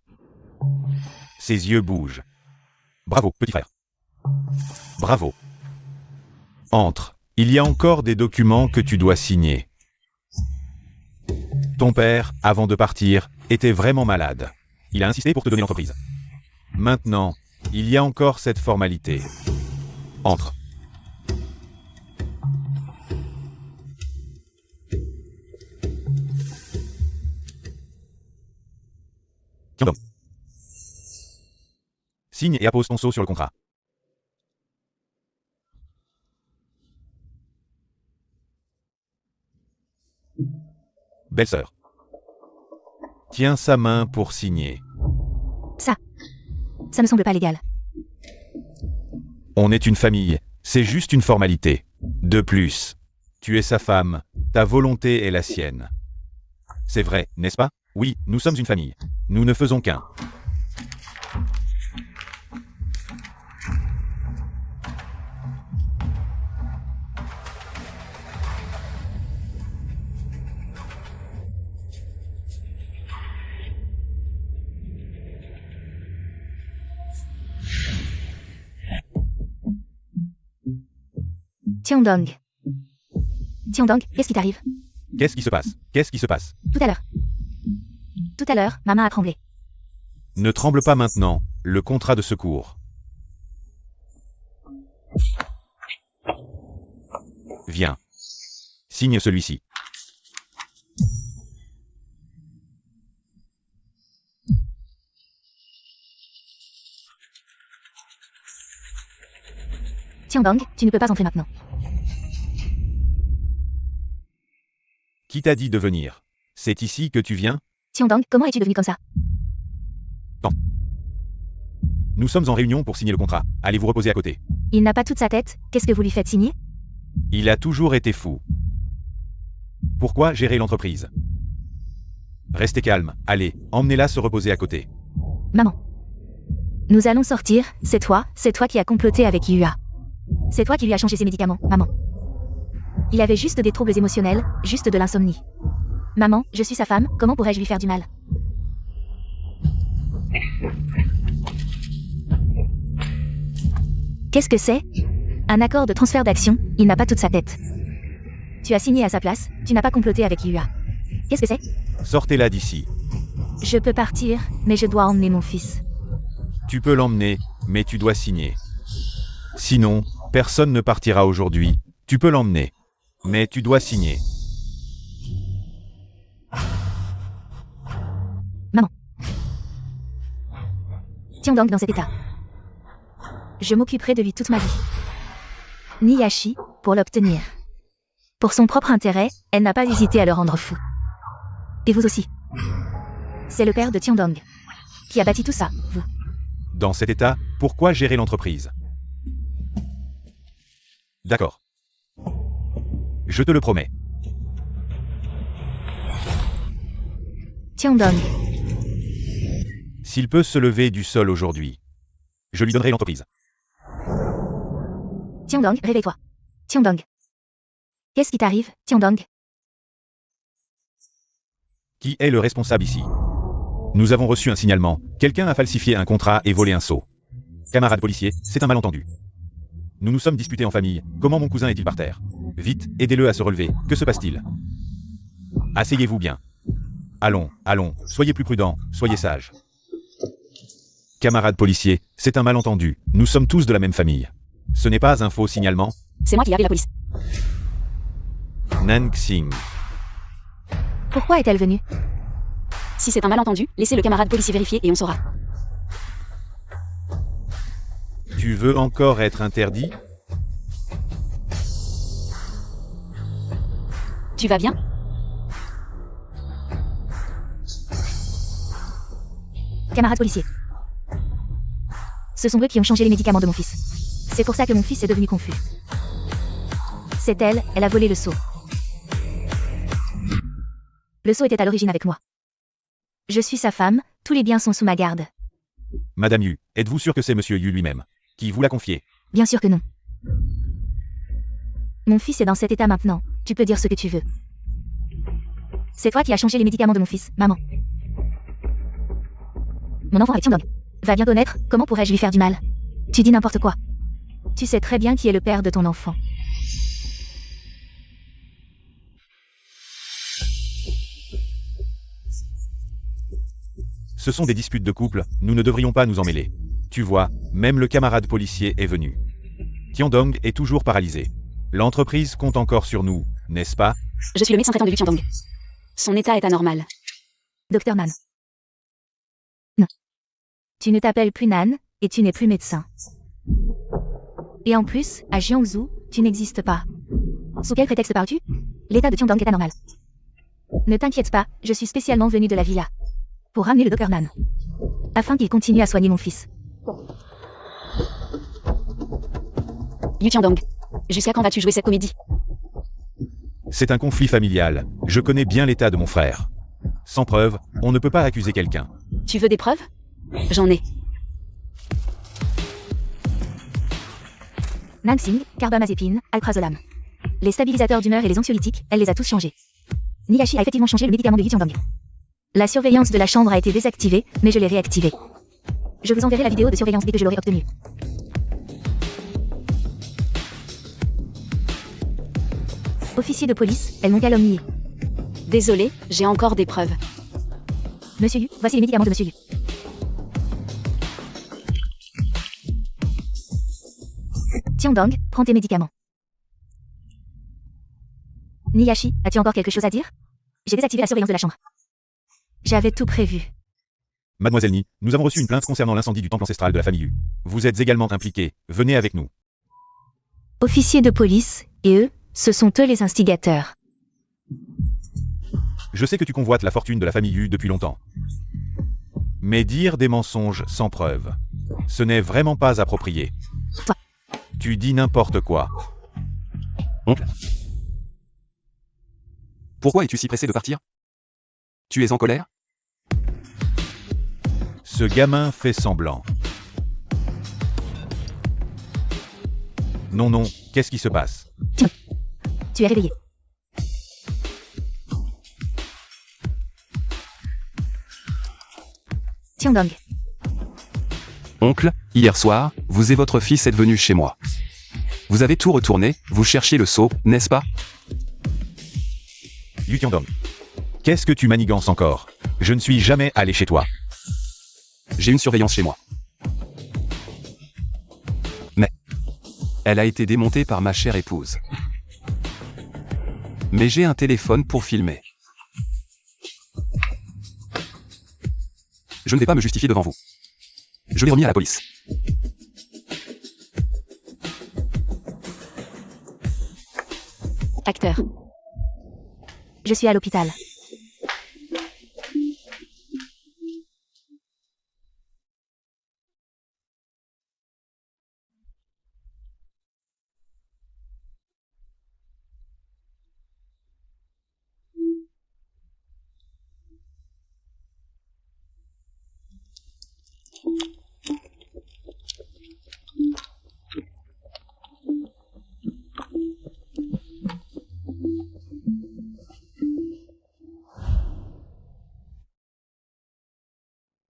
Ses yeux bougent. Bravo, petit frère. Bravo. Entre. Il y a encore des documents que tu dois signer. Ton père, avant de partir, était vraiment malade. Il a insisté pour te donner l'entreprise. Maintenant, il y a encore cette formalité. Entre. Tiandong. Signe et appose ton sceau sur le contrat. Belle-sœur. Tiens sa main pour signer. Ça me semble pas légal. On est une famille, c'est juste une formalité. De plus, tu es sa femme, ta volonté est la sienne. C'est vrai, n'est-ce pas? Oui, nous sommes une famille. Nous ne faisons qu'un. Tiandong. Tiandong, qu'est-ce qui t'arrive? Qu'est-ce qui se passe? Qu'est-ce qui se passe? Tout à l'heure. Tout à l'heure, ma main a tremblé. Ne tremble pas maintenant, le contrat de secours. Viens. Signe celui-ci. Tiandong, tu ne peux pas entrer maintenant. Qui t'a dit de venir? C'est ici que tu viens? Tiandong, comment es-tu devenu comme ça? Nous sommes en réunion pour signer le contrat. Allez vous reposer à côté. Il n'a pas toute sa tête, qu'est-ce que vous lui faites signer? Il a toujours été fou. Pourquoi gérer l'entreprise? Restez calme, allez, emmenez-la se reposer à côté. Maman. Nous allons sortir, c'est toi qui as comploté avec Yua. C'est toi qui lui as changé ses médicaments, maman. Il avait juste des troubles émotionnels, juste de l'insomnie. Maman, je suis sa femme, comment pourrais-je lui faire du mal? Qu'est-ce que c'est? Un accord de transfert d'action, il n'a pas toute sa tête. Tu as signé à sa place, tu n'as pas comploté avec Yua. Qu'est-ce que c'est? Sortez-la d'ici. Je peux partir, mais je dois emmener mon fils. Tu peux l'emmener, mais tu dois signer. Sinon, personne ne partira aujourd'hui. Tu peux l'emmener, mais tu dois signer. Maman. Tiandong dans cet état. Je m'occuperai de lui toute ma vie. Niyashi, pour l'obtenir. Pour son propre intérêt, elle n'a pas hésité à le rendre fou. Et vous aussi. C'est le père de Tiandong qui a bâti tout ça, vous. Dans cet état, pourquoi gérer l'entreprise? D'accord. Je te le promets. Tiandong. S'il peut se lever du sol aujourd'hui, je lui donnerai l'entreprise. Tiandong, réveille-toi. Tiandong. Qu'est-ce qui t'arrive, Tiandong? Qui est le responsable ici? Nous avons reçu un signalement. Quelqu'un a falsifié un contrat et volé un sceau. Camarade policier, c'est un malentendu. Nous nous sommes disputés en famille. Comment mon cousin est-il par terre? Vite, aidez-le à se relever. Que se passe-t-il? Asseyez-vous bien. Allons, allons, soyez plus prudents, soyez sages. Camarade policier, c'est un malentendu. Nous sommes tous de la même famille. Ce n'est pas un faux signalement? C'est moi qui ai appelé la police. Nanxing. Pourquoi est-elle venue? Si c'est un malentendu, laissez le camarade policier vérifier et on saura. Tu veux encore être interdit? Tu vas bien? Camarade policier. Ce sont eux qui ont changé les médicaments de mon fils. C'est pour ça que mon fils est devenu confus. C'est elle, elle a volé le seau. Le seau était à l'origine avec moi. Je suis sa femme, tous les biens sont sous ma garde. Madame Yu, êtes-vous sûr que c'est Monsieur Yu lui-même qui vous l'a confié? Bien sûr que non. Mon fils est dans cet état maintenant, tu peux dire ce que tu veux. C'est toi qui as changé les médicaments de mon fils, maman. Mon enfant avec Tiandong va bientôt naître, comment pourrais-je lui faire du mal? Tu dis n'importe quoi. Tu sais très bien qui est le père de ton enfant. Ce sont des disputes de couple, nous ne devrions pas nous en mêler. Tu vois, même le camarade policier est venu. Tiandong est toujours paralysé. L'entreprise compte encore sur nous, n'est-ce pas? Je suis le médecin traitant de Liu Tiandong. Son état est anormal. Docteur Nan. Non. Tu ne t'appelles plus Nan, et tu n'es plus médecin. Et en plus, à Jiangsu, tu n'existes pas. Sous quel prétexte parles-tu? L'état de Tiandong est anormal. Ne t'inquiète pas, je suis spécialement venu de la villa. Pour ramener le docteur Nan. Afin qu'il continue à soigner mon fils. Liu Tiandong. Jusqu'à quand vas-tu jouer cette comédie? C'est un conflit familial, je connais bien l'état de mon frère. Sans preuve, on ne peut pas accuser quelqu'un. Tu veux des preuves? J'en ai. Nansing, carbamazépine, alprazolam. Les stabilisateurs d'humeur et les anxiolytiques, elle les a tous changés. Niyashi a effectivement changé le médicament de Liu Tiandong. La surveillance de la chambre a été désactivée, mais je l'ai réactivée. Je vous enverrai la vidéo de surveillance dès que je l'aurai obtenue. Officier de police, elles m'ont calomnié. Désolé, j'ai encore des preuves. Monsieur Yu, voici les médicaments de Monsieur Yu. Tiandong, prends tes médicaments. Niyashi, as-tu encore quelque chose à dire? J'ai désactivé la surveillance de la chambre. J'avais tout prévu. Mademoiselle Ni, nous avons reçu une plainte concernant l'incendie du temple ancestral de la famille Yu. Vous êtes également impliquée, venez avec nous. Officiers de police, et eux, ce sont eux les instigateurs. Je sais que tu convoites la fortune de la famille Yu depuis longtemps. Mais dire des mensonges sans preuve, ce n'est vraiment pas approprié. Toi. Tu dis n'importe quoi. Oncle. Pourquoi es-tu si pressé de partir? Tu es en colère? Ce gamin fait semblant. Non, non, qu'est-ce qui se passe? Tu es réveillé. Tiandong. Oncle, hier soir, vous et votre fils êtes venus chez moi. Vous avez tout retourné, vous cherchiez le seau, n'est-ce pas? Liu Tiandong. Qu'est-ce que tu manigances encore? Je ne suis jamais allé chez toi. J'ai une surveillance chez moi. Mais elle a été démontée par ma chère épouse. Mais j'ai un téléphone pour filmer. Je ne vais pas me justifier devant vous. Je l'ai remis à la police. Acteur. Je suis à l'hôpital.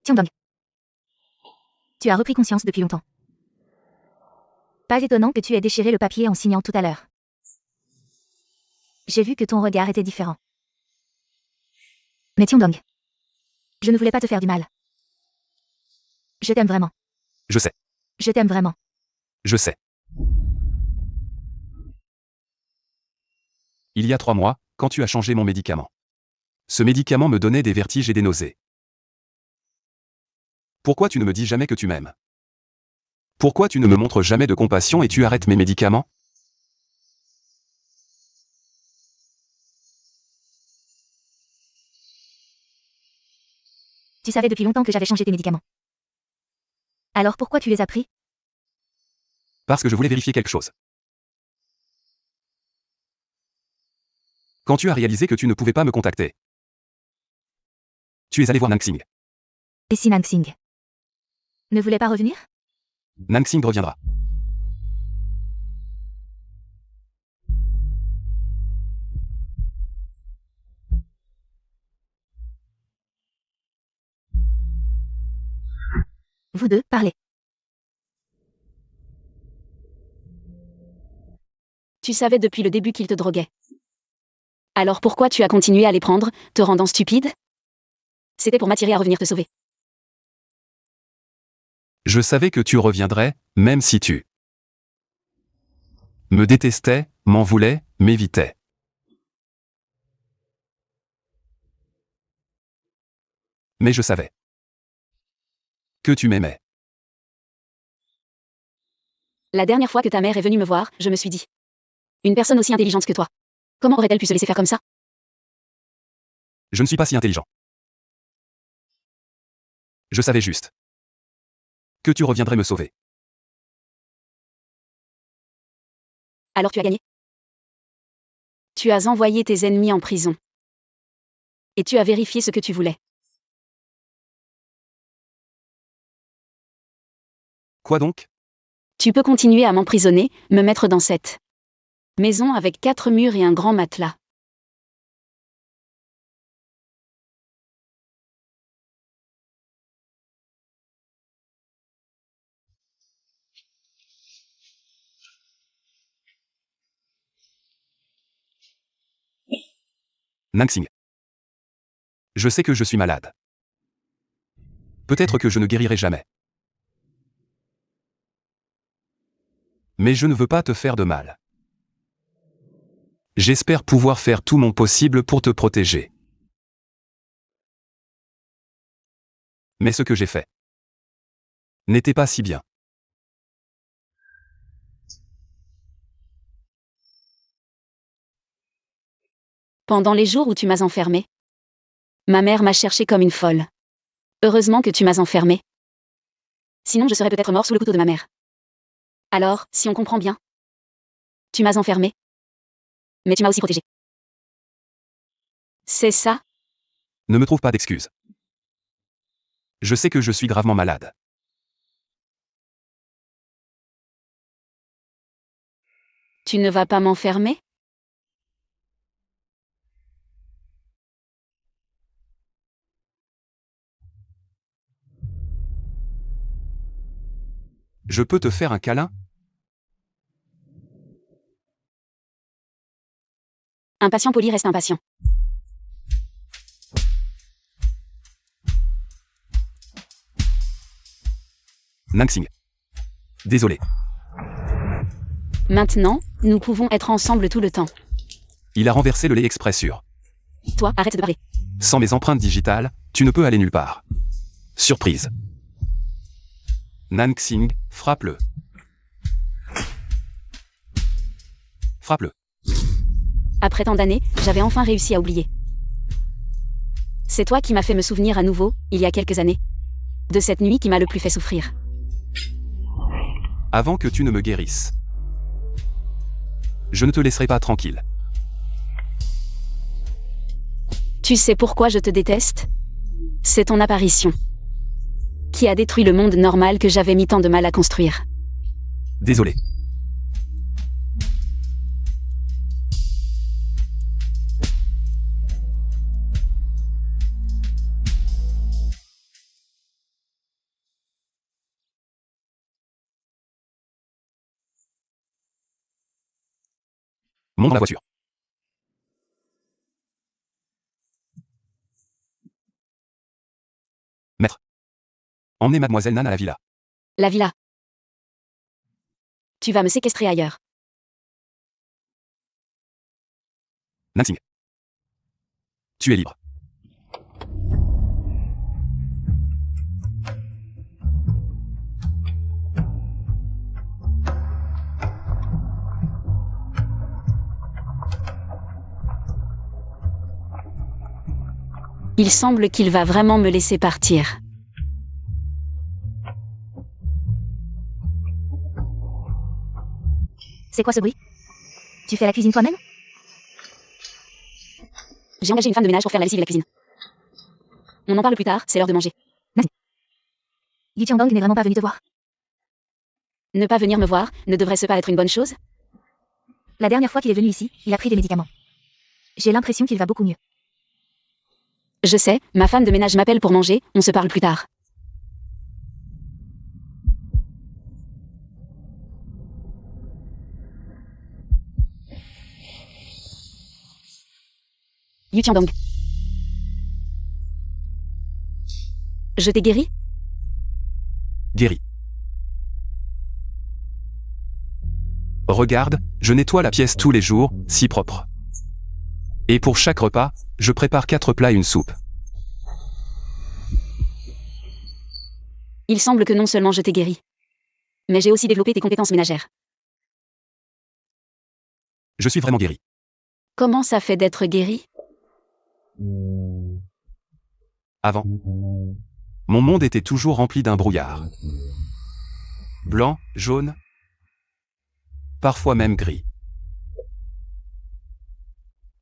Tiandong. Tu as repris conscience depuis longtemps. Pas étonnant que tu aies déchiré le papier en signant tout à l'heure. J'ai vu que ton regard était différent. Mais Tiandong, je ne voulais pas te faire du mal. Je t'aime vraiment. Je sais. Je t'aime vraiment. Je sais. Il y a 3 mois, quand tu as changé mon médicament. Ce médicament me donnait des vertiges et des nausées. Pourquoi tu ne me dis jamais que tu m'aimes? Pourquoi tu ne me montres jamais de compassion et tu arrêtes mes médicaments? Tu savais depuis longtemps que j'avais changé tes médicaments. Alors pourquoi tu les as pris? Parce que je voulais vérifier quelque chose. Quand tu as réalisé que tu ne pouvais pas me contacter, tu es allé voir Nansing. Et si Nansing ne voulait pas revenir? Nansing reviendra. Vous deux, parlez. Tu savais depuis le début qu'il te droguait. Alors pourquoi tu as continué à les prendre, te rendant stupide? C'était pour m'attirer à revenir te sauver. Je savais que tu reviendrais, même si tu me détestais, m'en voulais, m'évitais. Mais je savais que tu m'aimais. La dernière fois que ta mère est venue me voir, je me suis dit. Une personne aussi intelligente que toi. Comment aurait-elle pu se laisser faire comme ça? Je ne suis pas si intelligent. Je savais juste que tu reviendrais me sauver. Alors tu as gagné. Tu as envoyé tes ennemis en prison. Et tu as vérifié ce que tu voulais. Quoi donc? Tu peux continuer à m'emprisonner, me mettre dans cette maison avec 4 murs et un grand matelas. Nansing. Je sais que je suis malade. Peut-être que je ne guérirai jamais. Mais je ne veux pas te faire de mal. J'espère pouvoir faire tout mon possible pour te protéger. Mais ce que j'ai fait n'était pas si bien. Pendant les jours où tu m'as enfermée, ma mère m'a cherché comme une folle. Heureusement que tu m'as enfermée. Sinon je serais peut-être mort sous le couteau de ma mère. Alors, si on comprend bien, tu m'as enfermée, mais tu m'as aussi protégée. C'est ça? Ne me trouve pas d'excuses. Je sais que je suis gravement malade. Tu ne vas pas m'enfermer? Je peux te faire un câlin? Un patient poli reste impatient. Nansing. Désolé. Maintenant, nous pouvons être ensemble tout le temps. Il a renversé le lait exprès sur. Toi, arrête de parler. Sans mes empreintes digitales, tu ne peux aller nulle part. Surprise. Nansing, frappe-le. Frappe-le. Après tant d'années, j'avais enfin réussi à oublier. C'est toi qui m'as fait me souvenir à nouveau, il y a quelques années, de cette nuit qui m'a le plus fait souffrir. Avant que tu ne me guérisses. Je ne te laisserai pas tranquille. Tu sais pourquoi je te déteste? C'est ton apparition qui a détruit le monde normal que j'avais mis tant de mal à construire. Désolé. Monte dans la voiture. Maître. Emmenez mademoiselle Nan à la villa. La villa. Tu vas me séquestrer ailleurs. Nansing. Tu es libre. Il semble qu'il va vraiment me laisser partir. C'est quoi ce bruit? Tu fais la cuisine toi-même? J'ai engagé une femme de ménage pour faire la lessive et la cuisine. On en parle plus tard, c'est l'heure de manger. Yu Tiandong n'est vraiment pas venu te voir. Ne pas venir me voir ne devrait-ce pas être une bonne chose? La dernière fois qu'il est venu ici, il a pris des médicaments. J'ai l'impression qu'il va beaucoup mieux. Je sais, ma femme de ménage m'appelle pour manger, on se parle plus tard. Yu Tiandong. Je t'ai guéri? Guéri. Regarde, je nettoie la pièce tous les jours, si propre. Et pour chaque repas, je prépare 4 plats et une soupe. Il semble que non seulement je t'ai guéri, mais j'ai aussi développé tes compétences ménagères. Je suis vraiment guéri. Comment ça fait d'être guéri? Avant, mon monde était toujours rempli d'un brouillard. Blanc, jaune, parfois même gris.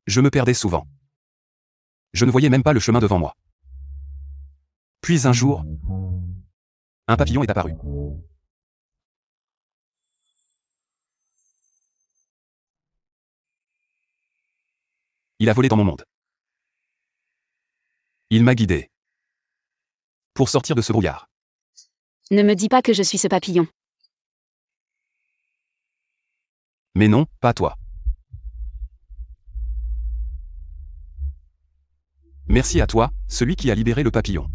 Je me perdais souvent. Je ne voyais même pas le chemin devant moi. Puis un jour, un papillon est apparu. Il a volé dans mon monde. Il m'a guidé pour sortir de ce brouillard. Ne me dis pas que je suis ce papillon. Mais non, pas toi. Merci à toi, celui qui a libéré le papillon.